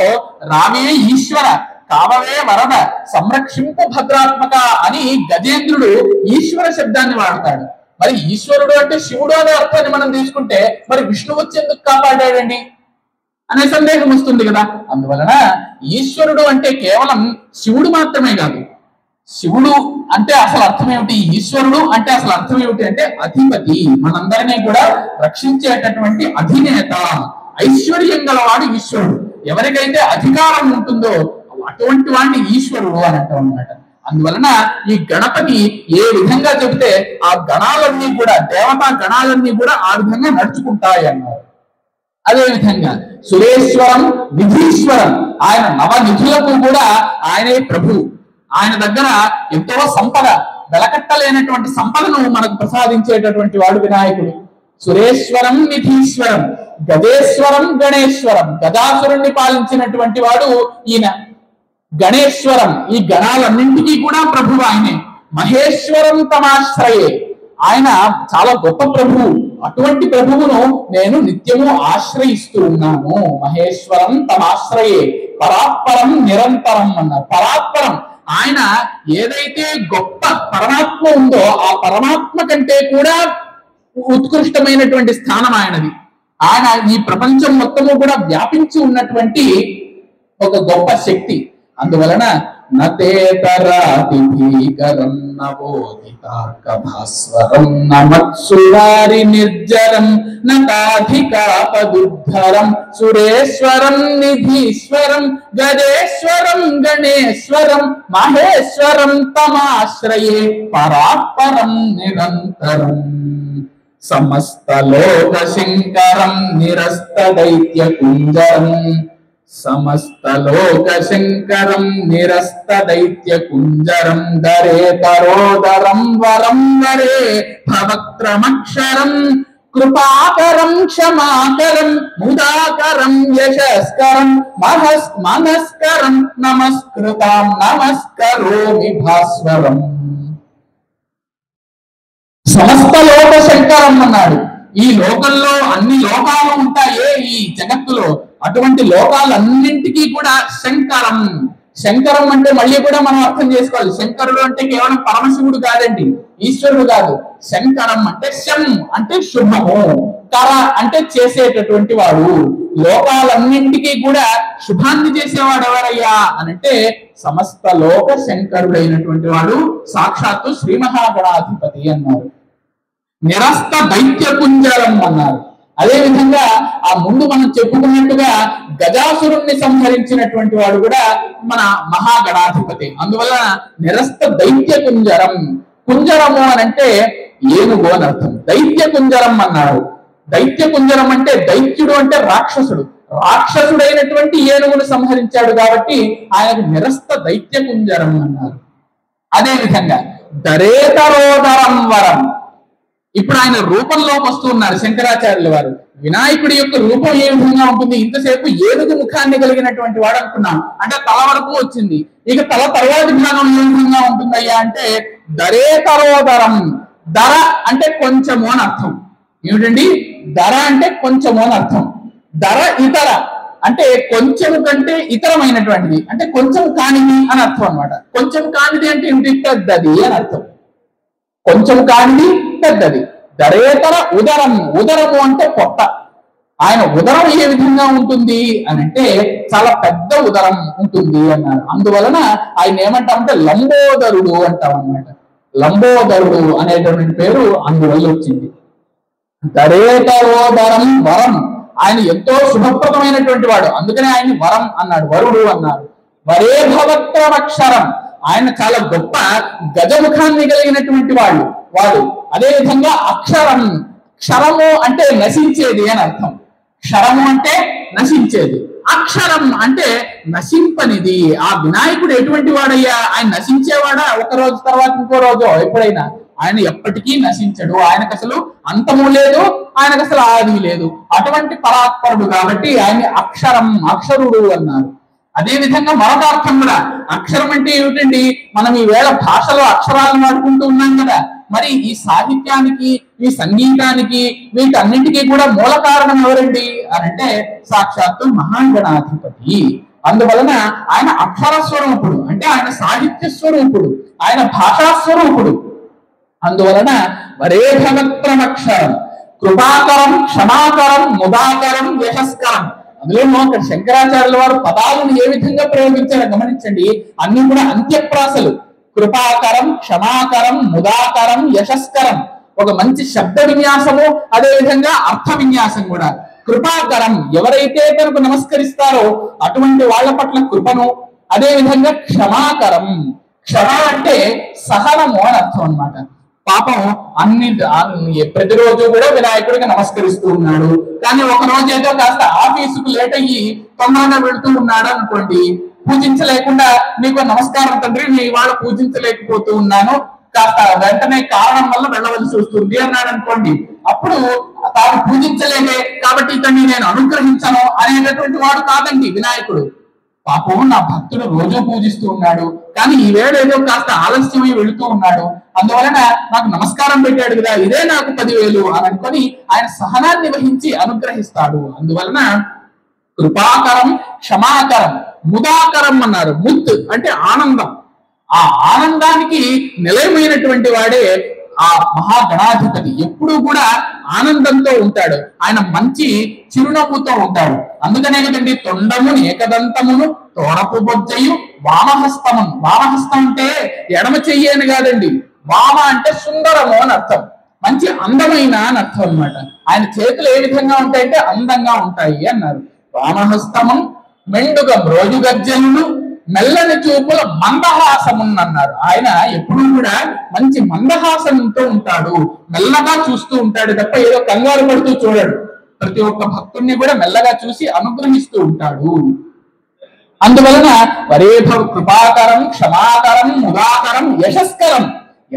S1: రామే ఈశ్వర కావవే వరద సంరక్షింపు భద్రాత్మక అని గజేంద్రుడు ఈశ్వర శబ్దాన్ని వాడతాడు. మరి ఈశ్వరుడు అంటే శివుడు అనే అర్థాన్ని మనం తీసుకుంటే మరి విష్ణువు వచ్చి ఎందుకు కాపాడాడండి అనే సందేహం వస్తుంది కదా. అందువలన ఈశ్వరుడు అంటే కేవలం శివుడు మాత్రమే కాదు, శివుడు అంటే అసలు అర్థం ఏమిటి, ఈశ్వరుడు అంటే అసలు అర్థం ఏమిటి అంటే అధిపతి, మనందరినీ కూడా రక్షించేటటువంటి అధినేత, ఐశ్వర్యం గలవాడు ఈశ్వరుడు. ఎవరికైతే అధికారం ఉంటుందో అటువంటి వాడిని ఈశ్వరుడు అని అంటాం అన్నమాట. అందువలన ఈ గణపతి ఏ విధంగా చెబితే ఆ గణాలన్నీ కూడా, దేవతా గణాలన్నీ కూడా ఆ విధంగా నడుచుకుంటాయి అన్నారు. అదే విధంగా సురేశ్వరం, నిధీశ్వరం, ఆయన నవనిధులకు కూడా ఆయనే ప్రభు. ఆయన దగ్గర ఎంతో సంపద, వెలకట్టలేనటువంటి సంపదను మనకు ప్రసాదించేటటువంటి వాడు వినాయకుడు. సురేశ్వరం, నిధీశ్వరం, గజేశ్వరం, గణేశ్వరం, గజాసురుణ్ణి పాలించినటువంటి వాడు ఈయన. గణేశ్వరం, ఈ గణాలన్నింటికీ కూడా ప్రభువు ఆయనే. మహేశ్వరం తమాశ్రయే, ఆయన చాలా గొప్ప ప్రభువు. అటువంటి ప్రభువును నేను నిత్యము ఆశ్రయిస్తూ ఉన్నాను. మహేశ్వరం తమాశ్రయే పరాత్పరం నిరంతరం అన్నారు. పరాత్పరం ఆయన ఏదైతే గొప్ప పరమాత్మ ఉందో ఆ పరమాత్మ కంటే కూడా ఉత్కృష్టమైనటువంటి స్థానం ఆయనది. ఆయన ఈ ప్రపంచం మొత్తము కూడా వ్యాపించి ఉన్నటువంటి ఒక గొప్ప శక్తి. అందువలన నతేతరాతి భీకరం నవోదితార్కభాస్వరం నమత్సురారి నిర్జరం నతాధికాపదుద్ధరం సురేశ్వరం నిధీశ్వరం గజేశ్వరం గణేశ్వరం మహేశ్వరం తమాశ్రయే పరాత్పరం నిరంతరం సమస్త లోక శంకరం నిరస్త దైత్య కుంజరం సమస్త లోక శంకరం నిరస్త దైత్య కుంజరం దరే తరోదరం వరం వరే భవక్రమక్షరం కృపాకరం క్షమాకరం ముదాకరం యశస్కరం మనస్కరం నమస్కృతాం నమస్కరోమి భాస్వరం. సమస్త లోక శంకరం అన్నాడు. ఈ లోకంలో అన్ని లోకాలు ఉంటాయే ఈ జగత్తులో, అటువంటి లోకాలన్నింటికీ కూడా శంకరం. శంకరం అంటే మళ్ళీ కూడా మనం అర్థం చేసుకోవాలి. శంకరుడు అంటే కేవలం పరమశివుడు కాదండి, ఈశ్వరుడు కాదు. శంకరం అంటే శం అంటే శుభము, కర అంటే చేసేటటువంటి వాడు. లోకాలన్నింటికీ కూడా శుభాన్ని చేసేవాడు ఎవరయ్యా అనంటే సమస్త లోక శంకరుడైనటువంటి వాడు సాక్షాత్తు శ్రీ మహాగణాధిపతి అన్నారు. నిరస్త దైత్య కుంజరం అన్నారు. అదే విధంగా ఆ ముందు మనం చెప్పుకున్నట్టుగా గజాసురుణ్ణి సంహరించినటువంటి వాడు కూడా మన మహాగణాధిపతి. అందువల్ల నిరస్త దైత్య కుంజరం. కుంజరము అనంటే ఏనుగు అని అర్థం. దైత్య కుంజరం అన్నారు. దైత్య కుంజరం అంటే దైత్యుడు అంటే రాక్షసుడు. రాక్షసుడైనటువంటి ఏనుగును సంహరించాడు కాబట్టి ఆయనకు నిరస్త దైత్య కుంజరం అన్నారు. అదే విధంగా దరేతరోదరం వరం. ఇప్పుడు ఆయన రూపంలోకి వస్తూ ఉన్నారు శంకరాచార్యుల వారు. వినాయకుడి యొక్క రూపం ఏ విధంగా ఉంటుంది? ఇంతసేపు ఏనుగు ముఖాన్ని కలిగినటువంటి వాడు అనుకున్నాం, అంటే తల వరకు వచ్చింది. ఇక తల తర్వాతి భాగం ఏ విధంగా ఉంటుందయ్యా అంటే దరేతరోదరం. ధర అంటే కొంచెము అని అర్థం. ఏమిటండి? ధర అంటే కొంచెము అని అర్థం. ధర ఇతర అంటే కొంచెం కంటే ఇతరమైనటువంటిది, అంటే కొంచెం కానిది అని అర్థం అనమాట. కొంచెం కానిది అంటే ఏమిటి? పెద్దది అని అర్థం. కొంచెం కానిది పెద్దది. ధరేతర ఉదరం. ఉదరము అంటే పొట్ట. ఆయన ఉదరం ఏ విధంగా ఉంటుంది అని అంటే చాలా పెద్ద ఉదరం ఉంటుంది అన్నారు. అందువలన ఆయన ఏమంటామంటే లంబోదరుడు అంటాం అన్నమాట. లంబోదరుడు అనేటువంటి పేరు అందువల్ల వచ్చింది. ధరేతరోదరం వరం. ఆయన ఎంతో శుభప్రదమైనటువంటి వాడు, అందుకనే ఆయన వరం అన్నాడు, వరుడు అన్నారు. వరే భవక్రమక్షరం. ఆయన చాలా గొప్ప గజముఖాన్ని కలిగినటువంటి వాడు. అదే విధంగా అక్షరం. క్షరము అంటే నశించేది అని అర్థం. క్షరము అంటే నశించేది, అక్షరం అంటే నశింపనిది. ఆ వినాయకుడు ఎటువంటి వాడయ్యా? ఆయన నశించేవాడా? ఒక రోజు తర్వాత ఇంకో రోజు ఎప్పుడైనా? ఆయన ఎప్పటికీ నశించడు. ఆయనకు అసలు అంతము లేదు, ఆయనకు అసలు ఆది లేదు. అటువంటి పరాత్పరుడు కాబట్టి ఆయన అక్షరం, అక్షరుడు అన్నారు. అదే విధంగా మరొక అర్థం కూడా. అక్షరం అంటే ఏమిటండి? మనం ఈ వేళ భాషలో అక్షరాలను వాడుకుంటూ ఉన్నాం కదా, మరి ఈ సాహిత్యానికి, ఈ సంగీతానికి, వీటన్నింటికీ కూడా మూల కారణం ఎవరండి అనంటే సాక్షాత్తు మహాగణాధిపతి. అందువలన ఆయన అక్షర స్వరూపుడు, అంటే ఆయన సాహిత్య స్వరూపుడు, ఆయన భాషా స్వరూపుడు. అందువలన వరే భవక్రమక్షరం కృపాకరం క్షమాకరం ముదాకరం యశస్కరం. అందులో అక్కడ శంకరాచార్యుల వారు పదాలను ఏ విధంగా ప్రయోగించారో గమనించండి. అన్ని కూడా అంత్యప్రాసలు. కృపాకరం, క్షమాకరం, ముదాకరం, యశస్కరం. ఒక మంచి శబ్ద విన్యాసము, అదే విధంగా అర్థ విన్యాసం కూడా. కృపాకరం, ఎవరైతే తనకు నమస్కరిస్తారో అటువంటి వాళ్ళ పట్ల కృపను. అదే విధంగా క్షమాకరం. క్షమ అంటే సహనము అని అర్థం అన్నమాట. పాపం ప్రతిరోజు కూడా వినాయకుడికి నమస్కరిస్తూ ఉన్నాడు, కానీ ఒక రోజు ఏదో కాస్త ఆఫీసుకు లేట్ అయ్యి తొందరగా వెళుతూ ఉన్నాడు అనుకోండి. పూజించలేకుండా నీకు నమస్కారం తండ్రి, నీ ఇవాళ పూజించలేకపోతూ ఉన్నాను, కాస్త వెంటనే కారణం వల్ల వెళ్ళవలసి వస్తుంది అన్నాడు అనుకోండి. అప్పుడు తాను పూజించలేదే కాబట్టి ఇతన్ని నేను అనుగ్రహించను అనేటటువంటి వాడు కాదండి వినాయకుడు. పాపం నా భక్తుడు రోజు పూజిస్తూ ఉన్నాడు, కానీ ఈ వేళ ఏదో కాస్త ఆలస్యమై వెళుతూ ఉన్నాడు, అందువలన నాకు నమస్కారం పెట్టాడు కదా, ఇదే నాకు 10,000 అని అనుకొని ఆయన సహనాన్ని వహించి అనుగ్రహిస్తాడు. అందువలన కృపాకరం, క్షమాకరం, ముదాకరం అన్నారు. ముత్ అంటే ఆనందం. ఆ ఆనందానికి నిలయమైనటువంటి వాడే ఆ మహాగణాధిపతి. ఎప్పుడూ కూడా ఆనందంతో ఉంటాడు, ఆయన మంచి చిరునవ్వుతో ఉంటాడు. అందుకనే కదండి తొండమును ఏకదంతమును తోడపు బొజ్జయు వామహస్తమును. వామహస్తం అంటే ఎడమ చెయ్యి అని కాదండి, వామ అంటే సుందరము అని అర్థం, మంచి అందమైన అని అర్థం అనమాట. ఆయన చేతులు ఏ విధంగా ఉంటాయంటే అందంగా ఉంటాయి అన్నారు. వామహస్తము మెండుగా మ్రోజు గర్జనులు మెల్లని చూపుల మందహాసమున్ అన్నారు. ఆయన ఎప్పుడూ కూడా మంచి మందహాసంతో ఉంటాడు, మెల్లగా చూస్తూ ఉంటాడు తప్ప ఏదో కంగారు పడుతూ చూడడు. ప్రతి ఒక్క భక్తుడిని కూడా మెల్లగా చూసి అనుగ్రహిస్తూ ఉంటాడు. అందువలన వరేభ కృపాకరం క్షమాకరం ముదాకరం యశస్కరం.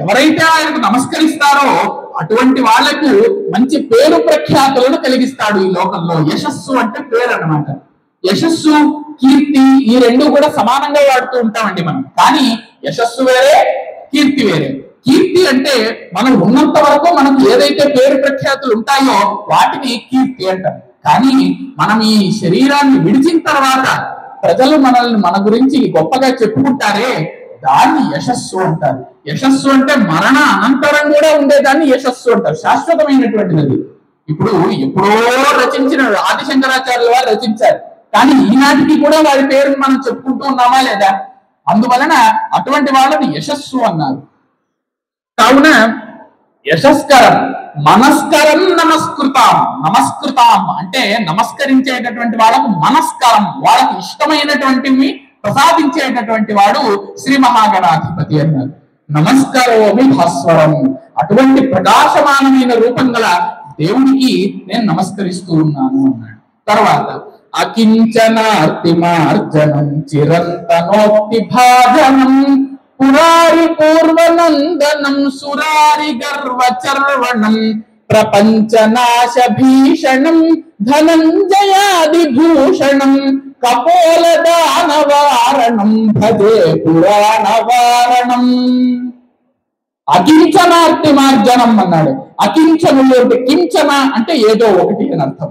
S1: ఎవరైతే ఆయనకు నమస్కరిస్తారో అటువంటి వాళ్లకు మంచి పేరు ప్రఖ్యాతులను కలిగిస్తాడు ఈ లోకంలో. యశస్సు అంటే పేరు అన్నమాట. యశస్సు కీర్తి ఈ రెండు కూడా సమానంగా వాడుతూ ఉంటామండి మనం. కానీ యశస్సు వేరే, కీర్తి వేరే. కీర్తి అంటే మనం ఉన్నంత వరకు మనకు ఏదైతే పేరు ప్రఖ్యాతులు ఉంటాయో వాటిని కీర్తి అంటారు. కానీ మనం ఈ శరీరాన్ని విడిచిన తర్వాత ప్రజలు మనల్ని మన గురించి గొప్పగా చెప్పుకుంటారే దాన్ని యశస్సు అంటారు. యశస్సు అంటే మరణ అనంతరం కూడా ఉండేదాన్ని యశస్సు అంటారు. శాశ్వతమైనటువంటిది. ఇప్పుడు ఎప్పుడో రచించిన ఆదిశంకరాచార్యుల వారు రచించారు, కానీ ఈనాటికి కూడా వారి పేరుని మనం చెప్పుకుంటూ ఉన్నామా లేదా? అందువలన అటువంటి వాళ్ళని యశస్సు అన్నారు. కావున యశస్కరం మనస్కరం నమస్కృతాం. నమస్కృతాం అంటే నమస్కరించేటటువంటి వాళ్ళకు మనస్కరం, వాళ్ళకి ఇష్టమైనటువంటివి ప్రసాదించేటటువంటి వాడు శ్రీ మహాగణాధిపతి అన్నారు. నమస్కారోమి భాస్వరం, అటువంటి ప్రకాశమానమైన రూపం గల దేవునికి నేను నమస్కరిస్తూ ఉన్నాను అన్నాడు. తర్వాత అకించనార్తిమార్జనం చిరంతనోక్తి భాజనం పురారి పూర్వనందనం సురారి గర్వ చర్వణం ప్రపంచనాశ భీషణం ధనంజయాది భూషణం కపోల దానవారణం భజే పురాణవారణం. అకించనార్తి మార్జనం అన్నాడు. అకించనులు అంటే కించన అంటే ఏదో ఒకటి అని అర్థం.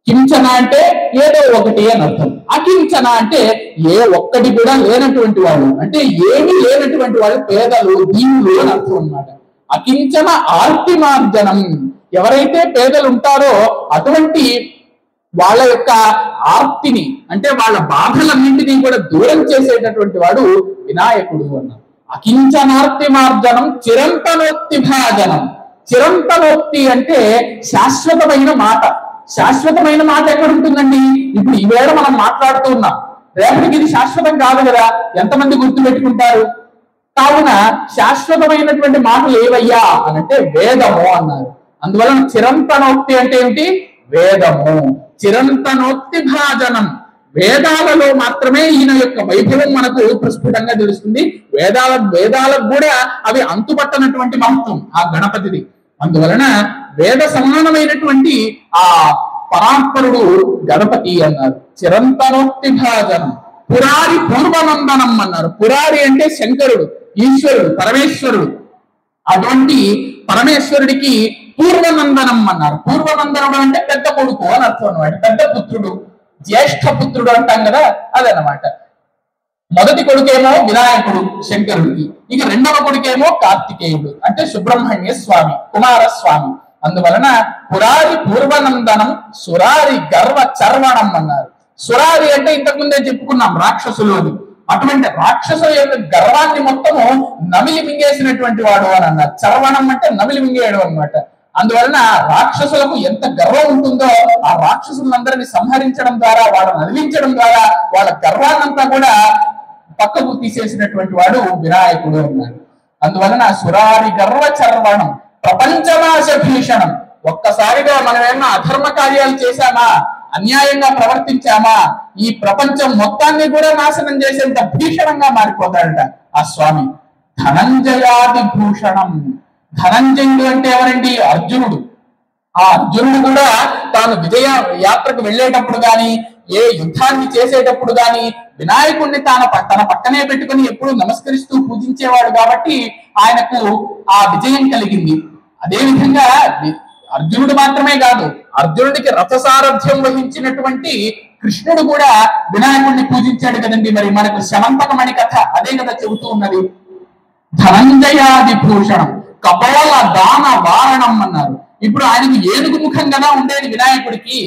S1: కించన అంటే ఏదో ఒకటి అని అర్థం. అకించన అంటే ఏ ఒక్కటి కూడా లేనటువంటి వాళ్ళు, అంటే ఏమీ లేనటువంటి వాళ్ళు పేదలు, దీనులు అని అర్థం అన్నమాట. అకించన ఆర్తి మార్జనం, ఎవరైతే పేదలు ఉంటారో అటువంటి వాళ్ళ యొక్క ఆర్తిని అంటే వాళ్ళ బాధలన్నింటినీ కూడా దూరం చేసేటటువంటి వాడు వినాయకుడు అన్నారు. అకించనార్తి మార్జనం చిరంతనోక్తి భాజనం. చిరంతనోక్తి అంటే శాశ్వతమైన మాట. శాశ్వతమైన మాట ఎక్కడ ఉంటుందండి? ఇప్పుడు ఈవేళ మనం మాట్లాడుతూ ఉన్నాం, రేపటికి ఇది శాశ్వతం కాదు కదా, ఎంతమంది గుర్తు పెట్టుకుంటారు? కావున శాశ్వతమైనటువంటి మాటలు ఏవయ్యా అనంటే వేదము అన్నారు. అందువలన చిరంతనోక్తి అంటే ఏమిటి? వేదము. చిరంతనోక్తి భాజనం, వేదాలలో మాత్రమే ఈయన యొక్క వైభవం మనకు ప్రస్ఫుటంగా తెలుస్తుంది. వేదాలకు కూడా అవి అంతుపట్టనటువంటి మహత్వం ఆ గణపతిది. అందువలన వేద సమానమైనటువంటి ఆ పరాత్పరుడు గణపతి అన్నారు. చిరంతనోక్తి భాజనం పురారి పూర్వనందనం అన్నారు. పురారి అంటే శంకరుడు, ఈశ్వరుడు, పరమేశ్వరుడు. అటువంటి పరమేశ్వరుడికి పూర్వనందనం అన్నారు. పూర్వనందనుడు అంటే పెద్ద కొడుకు అని అర్థం అన్నమాట. పెద్ద పుత్రుడు, జ్యేష్ఠ పుత్రుడు అంటాం కదా, అదనమాట. మొదటి కొడుకేమో వినాయకుడు శంకరుడికి, ఇక రెండవ కొడుకేమో కార్తికేయుడు అంటే సుబ్రహ్మణ్య స్వామి, కుమారస్వామి. అందువలన పురారి పూర్వనందనం సురారి గర్వ చర్వణం అన్నారు. సురారి అంటే ఇంతకుముందే చెప్పుకున్నాం రాక్షసులు అని. అటువంటి రాక్షసుల యొక్క గర్వాన్ని మొత్తము నమిలి మింగేసినటువంటి వాడు అని అన్నారు. చర్వణం అంటే నమిలి మింగేయడం అన్నమాట. అందువలన రాక్షసులకు ఎంత గర్వం ఉంటుందో ఆ రాక్షసులందరినీ సంహరించడం ద్వారా, వాళ్ళని నదిలించడం ద్వారా వాళ్ళ గర్వాన్నంతా కూడా పక్కకు తీసేసినటువంటి వాడు వినాయకుడు అన్నాడు. అందువలన సురారి గర్వ చర్వణం ప్రపంచనాశ భీషణం. ఒక్కసారిగా మనం ఏమన్నా అధర్మ కార్యాలు చేశామా, అన్యాయంగా ప్రవర్తించామా, ఈ ప్రపంచం మొత్తాన్ని కూడా నాశనం చేసేంత భీషణంగా మారిపోతాడట ఆ స్వామి. ధనంజయాది భూషణం. ధనంజయుడు అంటే ఎవరండి? అర్జునుడు. ఆ అర్జునుడు కూడా తాను విజయ యాత్రకు వెళ్ళేటప్పుడు గాని, ఏ యుద్ధాన్ని చేసేటప్పుడు గాని వినాయకుడిని తన పక్కనే పెట్టుకుని ఎప్పుడు నమస్కరిస్తూ పూజించేవాడు కాబట్టి ఆయనకు ఆ విజయం కలిగింది. అదేవిధంగా అర్జునుడు మాత్రమే కాదు, అర్జునుడికి రథసారథ్యం వహించినటువంటి కృష్ణుడు కూడా వినాయకుడిని పూజించాడు కదండి. మరి మనకు శమంతకమణి కథ అదే కదా చెబుతూ ఉన్నది. ధనంజయాది భూషణం కపోల దాన వారణం అన్నారు. ఇప్పుడు ఆయనకి ఏనుగు ముఖం కదా ఉండేది వినాయకుడికి.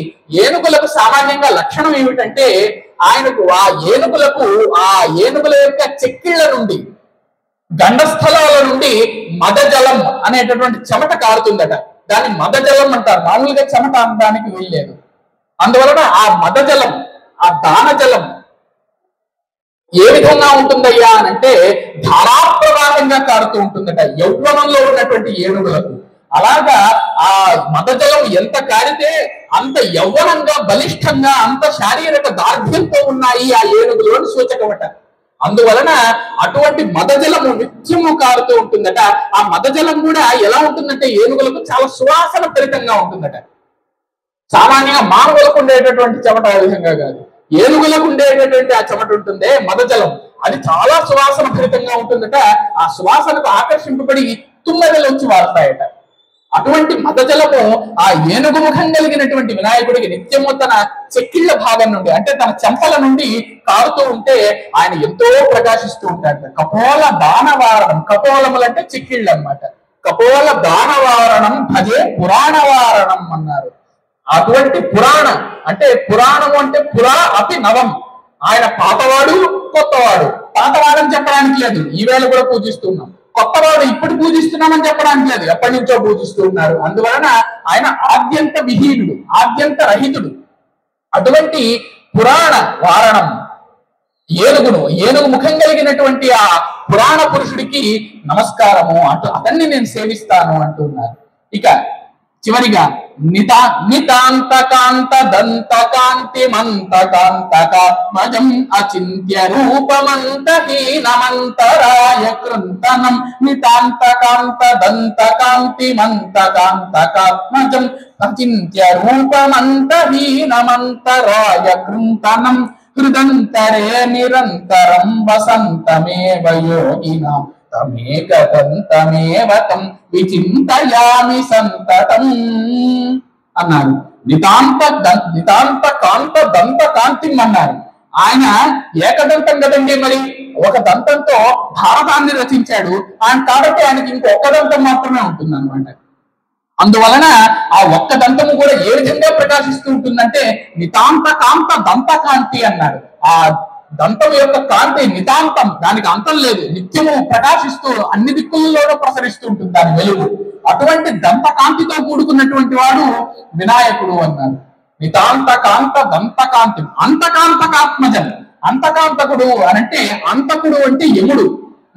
S1: ఏనుగులకు సామాన్యంగా లక్షణం ఏమిటంటే ఆయనకు ఆ ఏనుగుల యొక్క చెక్కిళ్ల నుండి, గండస్థలాల నుండి మదజలం అనేటటువంటి చెమట కారుతుందట. దాన్ని మదజలం అంటారు. మామూలుగా చెమట అనడానికి వీల్లేదు. అందువలన ఆ మదజలం, ఆ దానజలం ఏ విధంగా ఉంటుందయ్యా అని అంటే ధారాప్రవాహంగా కారుతూ ఉంటుందట యౌవనంలో ఉన్నటువంటి ఏనుగులకు. అలాగా ఆ మదజలం ఎంత కారితే అంత యౌవనంగా, బలిష్టంగా, అంత శారీరక దార్ఢ్యంతో ఉన్నాయి ఆ ఏనుగులు అని సూచకమట. అందువలన అటువంటి మదజలము నిత్యము కారుతూ ఉంటుందట. ఆ మదజలం కూడా ఎలా ఉంటుందంటే ఏనుగులకు చాలా సువాసన భరితంగా ఉంటుందట. సామాన్యంగా మానవులకు ఉండేటటువంటి చెమట ఆ విధంగా కాదు, ఏనుగులకు ఉండేటటువంటి ఆ చెమట ఉంటుందే మదజలం, అది చాలా సువాసన భరితంగా ఉంటుందట. ఆ సువాసనకు ఆకర్షింపబడి తుమ్మెదలు వచ్చి వారుతాయట. అటువంటి మదజలము ఆ ఏనుగు ముఖం కలిగినటువంటి వినాయకుడికి నిత్యము తన చెక్కిళ్ల భాగం నుండి, అంటే తన చెంపల నుండి కారుతూ ఉంటే ఆయన ఎంతో ప్రకాశిస్తూ ఉంటాడు. కపోల దానవారణం, కపోలములు అంటే చెక్కిళ్ళు అన్నమాట. కపోల దానవారణం భజే పురాణవారణం అన్నారు. అటువంటి పురాణం అంటే పురాణము అంటే పురా అపి నవం, ఆయన పాతవాడు కొత్తవాడు. పాతవాడని చెప్పడానికి లేదు, ఈవేళ కూడా పూజిస్తున్నాం. కొత్తవాడు ఇప్పుడు పూజిస్తున్నామని చెప్పడానికి లేదు, ఎప్పటి నుంచో పూజిస్తూ ఉన్నారు. అందువలన ఆయన ఆద్యంత విహీనుడు, ఆద్యంత రహితుడు. అటువంటి పురాణ వారణం ఏనుగు ముఖం కలిగినటువంటి ఆ పురాణ పురుషుడికి నమస్కారము అతన్ని నేను సేవిస్తాను అంటున్నారు. ఇక చివరిగా నితాంత కాంత దంత కాంతి మంత కాంతకాత్మజం అచింత్య రూపమంత హీనమంతరాయ కృంతనం. నితాంత కాంత దంత కాంతి మంత కాంతకాత్మజం అచింత్య రూపమంత హీనమంతరాయ కృంతనం. హృదంతరే నిరంతరం వసంతమేవ యోగినాం తమేకదంతమేవ తం విచింతయామి సంతతం అన్నారు. నితాంత కాంత దంత కాంతి అన్నారు. ఆయన ఏకదంతం కదండి, మరి ఒక దంతంతో భారతాన్ని రచించాడు ఆయన, కాబట్టి ఆయనకి ఇంకొక దంతం మాత్రమే ఉంటుంది అన్నమాట. అందువలన ఆ ఒక్క దంతము కూడా ఏ విధంగా ప్రకాశిస్తూ ఉంటుందంటే నితాంత కాంత దంత కాంతి అన్నాడు. ఆ దంతం యొక్క కాంతి నితాంతం, దానికి అంతం లేదు, నిత్యము ప్రకాశిస్తూ అన్ని దిక్కుల్లోనూ ప్రసరిస్తూ ఉంటుంది దాని వెలుగు. అటువంటి దంత కాంతితో కూడుకున్నటువంటి వాడు వినాయకుడు అన్నారు. నితాంత కాంత దంత కాంతి అంతకాంతకాత్మజం. అంతకాంతకుడు అనంటే, అంతకుడు అంటే యముడు.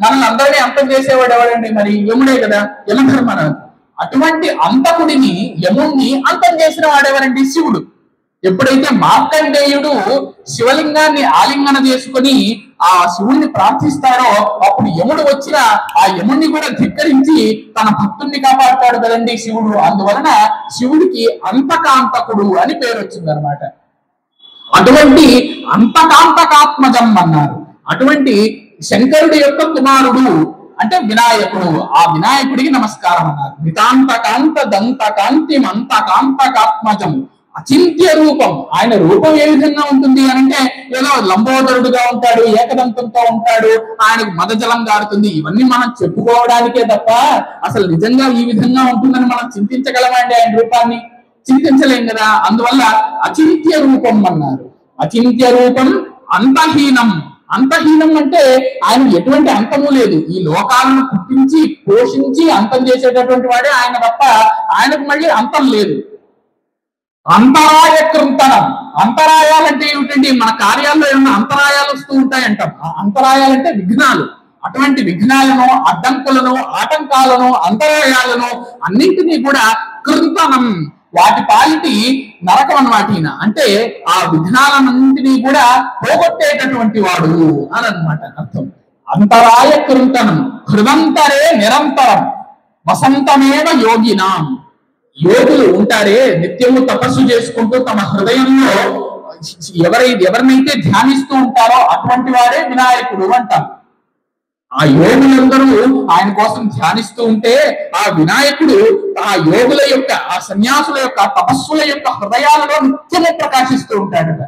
S1: మనల్ని అందరినీ అంతం చేసేవాడు ఎవడండి? మరి యముడే కదా, యమధర్మరాజు. అటువంటి అంతకుడిని, యముణ్ణి అంతం చేసిన వాడెవరండి? శివుడు. ఎప్పుడైతే మార్కండేయుడు శివలింగాన్ని ఆలింగన చేసుకుని ఆ శివుణ్ణి ప్రార్థిస్తాడో అప్పుడు యముడు వచ్చిన ఆ యముణ్ణి కూడా ధిక్కరించి తన భక్తుణ్ణి కాపాడతాడు కదండి శివుడు. అందువలన శివుడికి అంతకాంతకుడు అని పేరు వచ్చింది అనమాట. అటువంటి అంతకాంతకాత్మజం అన్నారు. అటువంటి శంకరుడి యొక్క కుమారుడు అంటే వినాయకుడు. ఆ వినాయకుడికి నమస్కారం అన్నారు. నితాంత కాంత దంత కాంతి మంత కాంతకాత్మజం అచింత్య రూపం. ఆయన రూపం ఏ విధంగా ఉంటుంది అనంటే ఏదో లంబోదరుడుగా ఉంటాడు, ఏకదంతంతో ఉంటాడు, ఆయనకు మదజలం గారుతుంది. ఇవన్నీ మనం చెప్పుకోవడానికే తప్ప అసలు నిజంగా ఈ విధంగా ఉంటుందని మనం చింతించగలమండి? ఆయన రూపాన్ని చింతించలేం కదా. అందువల్ల అచింత్య రూపం అన్నారు. అచింత్య రూపం అంతహీనం. అంతహీనం అంటే ఆయన ఎటువంటి అంతము లేదు. ఈ లోకాలను పుట్టించి పోషించి అంతం చేసేటటువంటి వాడే ఆయన తప్ప ఆయనకు మళ్ళీ అంతం లేదు. అంతరాయ కృంతనం. అంతరాయాలంటే ఏమిటండి? మన కార్యాల్లో ఏమన్నా అంతరాయాలు వస్తూ ఉంటాయంటాం. అంతరాయాలంటే విఘ్నాలు. అటువంటి విఘ్నాలను, అడ్డంకులను, ఆటంకాలను, అంతరాయాలను అన్నింటినీ కూడా కృంతనం, వాటి పాలిటి నరకం అన్నమాట ఈయన. అంటే ఆ విఘ్నాలన్నింటినీ కూడా పోగొట్టేటటువంటి వాడు అని అన్నమాట అర్థం. అంతరాయ కృంతనం. హృదంతరే నిరంతరం వసంతమేవ యోగినాం. యోగులు ఉంటారే నిత్యము తపస్సు చేసుకుంటూ తమ హృదయంలో ఎవరినైతే ధ్యానిస్తూ ఉంటారో అటువంటి వాడే వినాయకుడు అంటారు. ఆ యోగులందరూ ఆయన కోసం ధ్యానిస్తూ ఉంటే ఆ వినాయకుడు ఆ యోగుల యొక్క, ఆ సన్యాసుల యొక్క, తపస్సుల యొక్క హృదయాలలో నిత్యము ప్రకాశిస్తూ ఉంటాడట.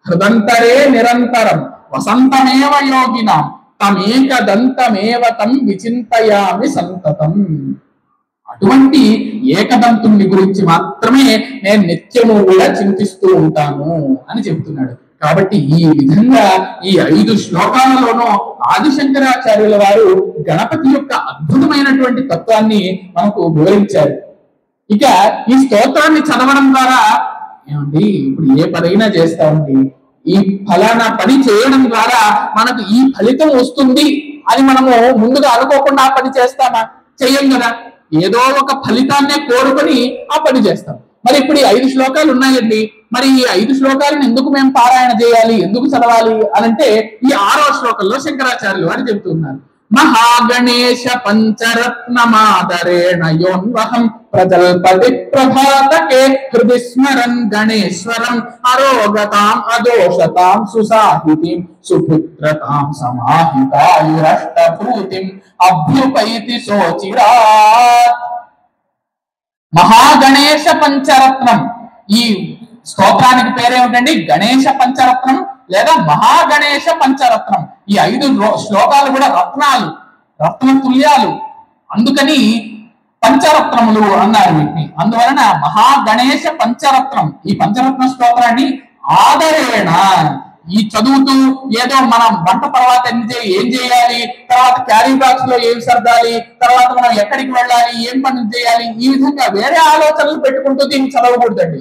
S1: హృదంతరే నిరంతరం వసంతమేవ యోగినాం తమేకదంతమేవ తం విచింతయామి సంతతం. అటువంటి ఏకదంతుని గురించి మాత్రమే నేను నిత్యము కూడా చింతిస్తూ ఉంటాను అని చెప్తున్నాడు. కాబట్టి ఈ విధంగా ఈ 5 శ్లోకాలలోనూ ఆదిశంకరాచార్యుల వారు గణపతి యొక్క అద్భుతమైనటువంటి తత్వాన్ని మనకు వివరించారు. ఇక ఈ స్తోత్రాన్ని చదవడం ద్వారా ఏమండి, ఇప్పుడు ఏ పనైనా చేస్తామండి, ఈ ఫలానా పని చేయడం ద్వారా మనకు ఈ ఫలితం వస్తుంది అని మనము ముందుగా అనుకోకుండా ఆ పని చేస్తామా? చెయ్యం కదా. ఏదో ఒక ఫలితాన్నే కోరుకొని ఆ పని చేస్తాం. మరి ఇప్పుడు ఈ 5 శ్లోకాలు ఉన్నాయండి, మరి ఈ 5 శ్లోకాలను ఎందుకు మేము పారాయణ చేయాలి, ఎందుకు చదవాలి అనంటే ఈ 6వ శ్లోకంలో శంకరాచార్యులు వారు చెబుతున్నారు. మహాగణేశ పంచరత్నమాదరేణ యోన్వహం ప్రజల్పతి ప్రభాతకే హృది స్మరన్ గణేశ్వరం అరోగతాం అదోషతాం సుసాహితిం సుపుత్రతాం సమాహితాయురష్టభూతిం అభ్యుపైతి సోచిరాత్. మహాగణేశ పంచరత్నం, ఈ స్తోత్రానికి పేరేమిటండి? గణేశ పంచరత్నం లేదా మహాగణేశ పంచరత్నం. ఈ 5 శ్లోకాలు కూడా రత్నాలు, రత్న తుల్యాలు, అందుకని పంచరత్నములు అన్నారు వీటిని. అందువలన మహాగణేశ పంచరత్నం, ఈ పంచరత్న స్తోత్రాన్ని ఆదరేణ, ఈ చదువుతూ ఏదో మనం వంట తర్వాత ఏం చేయాలి, తర్వాత క్యారీ బాక్స్ లో ఏం సర్దాలి, తర్వాత మనం ఎక్కడికి వెళ్ళాలి, ఏం పనులు చేయాలి, ఈ విధంగా వేరే ఆలోచనలు పెట్టుకుంటూ దీన్ని చదవకూడదండి.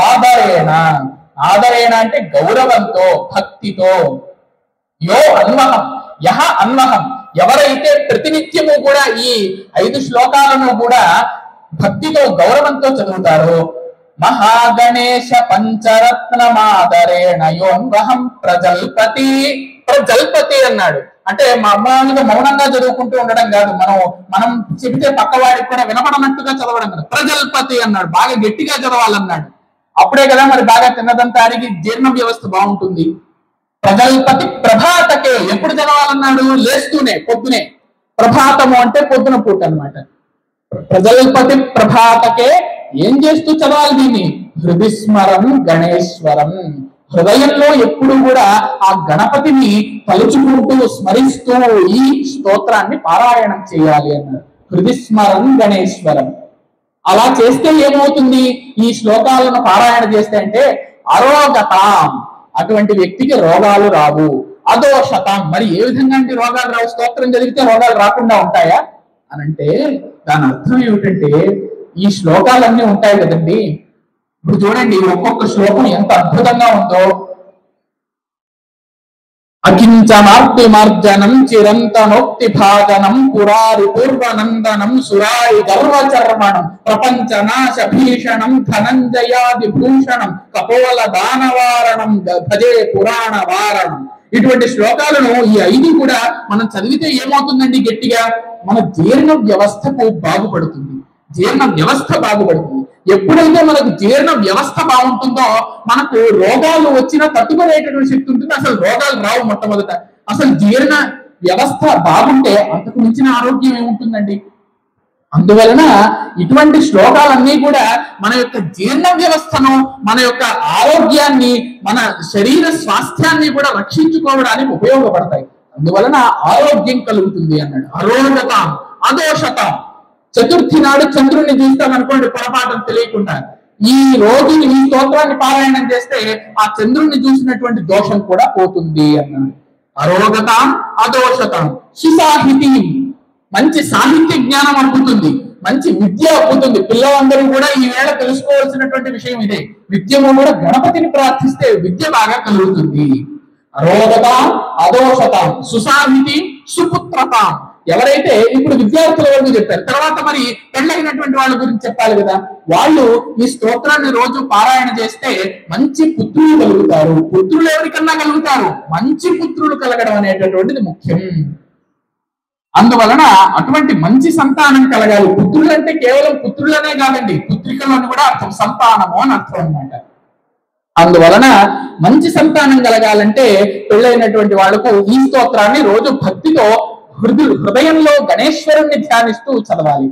S1: ఆదరేణ, ఆదరేణ అంటే గౌరవంతో, భక్తితో. యో అన్వహం, యహ అన్వహం, ఎవరైతే ప్రతినిత్యము కూడా ఈ 5 శ్లోకాలను కూడా భక్తితో గౌరవంతో చదువుతారో, మహాగణేశ పంచరత్నమాదరేణ యోన్వహం ప్రజల్పతి. ప్రజల్పతి అన్నాడు అంటే మామూలుగా మౌనంగా చదువుకుంటూ ఉండడం కాదు, మనం చెబితే పక్కవాడికి కూడా వినపడనట్టుగా చదవడం కాదు. ప్రజల్పతి అన్నాడు, బాగా గట్టిగా చదవాలన్నాడు. అప్పుడే కదా మరి బాగా తిన్నదంతా అరిగి జీర్ణ వ్యవస్థ బాగుంటుంది. ప్రజల్పతి ప్రభాతకే, ఎప్పుడు చదవాలన్నాడు? లేస్తూనే, పొద్దునే. ప్రభాతము అంటే పొద్దున పూట అన్నమాట. ప్రజల్పతి ప్రభాతకే ఏం చేస్తూ చదవాలి దీన్ని? హృది స్మరం గణేశ్వరం, హృదయంలో ఎప్పుడు కూడా ఆ గణపతిని తలుచుకుంటూ స్మరిస్తూ ఈ స్తోత్రాన్ని పారాయణం చేయాలి అన్నారు. హృది స్మరం గణేశ్వరం. అలా చేస్తే ఏమవుతుంది? ఈ శ్లోకాలను పారాయణ చేస్తే అంటే అరోగతాం, అటువంటి వ్యక్తికి రోగాలు రావు. అదోషతాం, మరి ఏ విధంగా అంటే రోగాలు రావు? స్తోత్రం చదివితే రోగాలు రాకుండా ఉంటాయా అనంటే దాని అర్థం ఏమిటంటే ఈ శ్లోకాలన్నీ ఉంటాయి కదండి. ఇప్పుడు చూడండి, ఒక్కొక్క శ్లోకం ఎంత అద్భుతంగా ఉందో. అకించనార్తి మార్జనం చిరంతనోక్తి భాజనం పురారి పూర్వనందనం సురారి గర్వచర్మణం ప్రపంచ నాశ భీషణం ధనంజయాది భూషణం కపోల దానవారణం భజే పురాణ వారణం. ఇటువంటి శ్లోకాలను ఈ 5 కూడా మనం చదివితే ఏమవుతుందండి? గట్టిగా మన జీర్ణ వ్యవస్థకు బాగుపడుతుంది, జీర్ణ వ్యవస్థ బాగుపడుతుంది. ఎప్పుడైతే మనకు జీర్ణ వ్యవస్థ బాగుంటుందో మనకు రోగాలు వచ్చినా తట్టుకునేటటువంటి శక్తి ఉంటుంది. అసలు రోగాలు రావు. మొట్టమొదట అసలు జీర్ణ వ్యవస్థ బాగుంటే అంతకు మించిన ఆరోగ్యం ఏముంటుందండి? అందువలన ఇటువంటి శ్లోకాలన్నీ కూడా మన యొక్క జీర్ణ వ్యవస్థను, మన యొక్క ఆరోగ్యాన్ని, మన శరీర స్వాస్థ్యాన్ని కూడా రక్షించుకోవడానికి ఉపయోగపడతాయి. అందువలన ఆరోగ్యం కలుగుతుంది అన్నాడు. అరోగతాం అదోషతాం. చతుర్థి నాడు చంద్రుడిని చూస్తాం అనుకోండి పొరపాటు తెలియకుండా, ఈ రోజు ఈ స్తోత్రాన్ని పారాయణం చేస్తే ఆ చంద్రుడిని చూసినటువంటి దోషం కూడా పోతుంది అన్నాడు. అరోగతాం అదోషతాం సుసాహితి, మంచి సాహిత్య జ్ఞానం అబ్బుతుంది, మంచి విద్య అబ్బుతుంది. పిల్లలందరూ కూడా ఈ వేళ తెలుసుకోవాల్సినటువంటి విషయం ఇదే. నిత్యము కూడా గణపతిని ప్రార్థిస్తే విద్య బాగా కలుగుతుంది. అరోగతాం అదోషతాం సుసాహితి సుపుత్రతాం. ఎవరైతే ఇప్పుడు విద్యార్థుల వరకు చెప్పారు, తర్వాత మరి పెళ్ళైనటువంటి వాళ్ళ గురించి చెప్పాలి కదా. వాళ్ళు ఈ స్తోత్రాన్ని రోజు పారాయణ చేస్తే మంచి పుత్రులు కలుగుతారు. పుత్రులు ఎవరికన్నా కలుగుతారు, మంచి పుత్రులు కలగడం అనేటటువంటిది ముఖ్యం. అందువలన అటువంటి మంచి సంతానం కలగాలి. పుత్రులు అంటే కేవలం పుత్రులనే కాదండి, పుత్రికలు అని కూడా అర్థం, సంతానము అని అర్థం అన్నమాట. అందువలన మంచి సంతానం కలగాలంటే పెళ్ళైనటువంటి వాళ్లకు ఈ స్తోత్రాన్ని రోజు భక్తితో హృదయంలో గణేశ్వరుణ్ణి ధ్యానిస్తూ చదవాలి.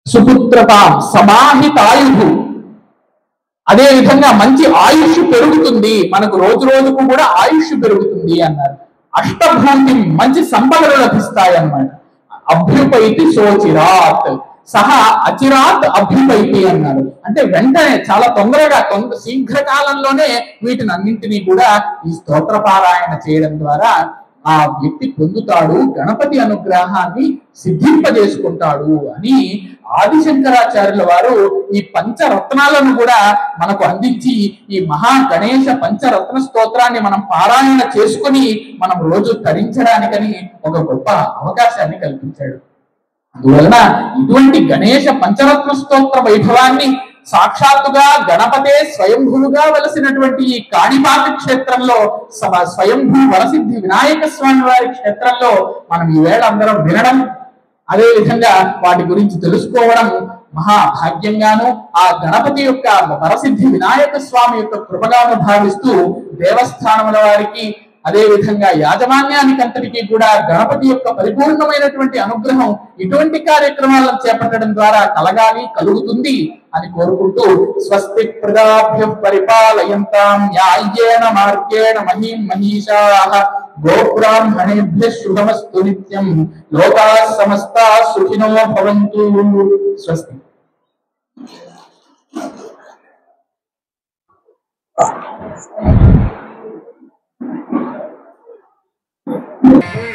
S1: సుపుత్రత సమాహితాయు, అదే విధంగా మంచి ఆయుష్ పెరుగుతుంది, మనకు రోజు రోజుకు కూడా ఆయుష్ పెరుగుతుంది అన్నారు. అష్టభూతి, మంచి సంపదలు లభిస్తాయి అన్నమాట. అభ్యుపైతి సోచిరాత్ సహా అచిరాత్ అభ్యుపైతి అన్నారు. అంటే వెంటనే చాలా తొందరగా శీఘ్రకాలంలోనే వీటిని అన్నింటినీ కూడా ఈ స్తోత్ర పారాయణ చేయడం ద్వారా ఆ వ్యక్తి పొందుతాడు, గణపతి అనుగ్రహాన్ని సిద్ధింపజేసుకుంటాడు అని ఆదిశంకరాచార్యుల వారు ఈ పంచరత్నాలను కూడా మనకు అందించి ఈ మహా గణేశ పంచరత్న స్తోత్రాన్ని మనం పారాయణ చేసుకుని మనం రోజు తరించడానికని ఒక గొప్ప అవకాశాన్ని కల్పించాడు. అందువలన ఇటువంటి గణేశ పంచరత్న స్తోత్ర వైభవాన్ని సాక్షాత్తుగా గణపతే స్వయంభులుగా వెలసినటువంటి ఈ కాణిపాక క్షేత్రంలో స్వయంభూ వరసిద్ధి వినాయక స్వామి వారి క్షేత్రంలో మనం ఈవేళ అందరం వినడం, అదే విధంగా వాటి గురించి తెలుసుకోవడం మహాభాగ్యంగాను, ఆ గణపతి యొక్క వరసిద్ధి వినాయక స్వామి యొక్క కృపగాను భావిస్తూ దేవస్థానముల వారికి అదే విధంగా యాజమాన్యానికి అంతటికీ కూడా గణపతి యొక్క పరిపూర్ణమైనటువంటి అనుగ్రహం ఇటువంటి కార్యక్రమాలను చేపట్టడం ద్వారా కలగాలి, కలుగుతుంది అని కోరుకుంటూ స్వస్తి ప్రజాభ్య పరిపాలయంతాం న్యాయేన మార్గేణ మహీం మహిషాః గోబ్రాహ్మణేభ్యః శుభమస్తు నిత్యం లోకాః సమస్తాః సుఖినో భవంతు. స్వస్తి.
S2: Yeah.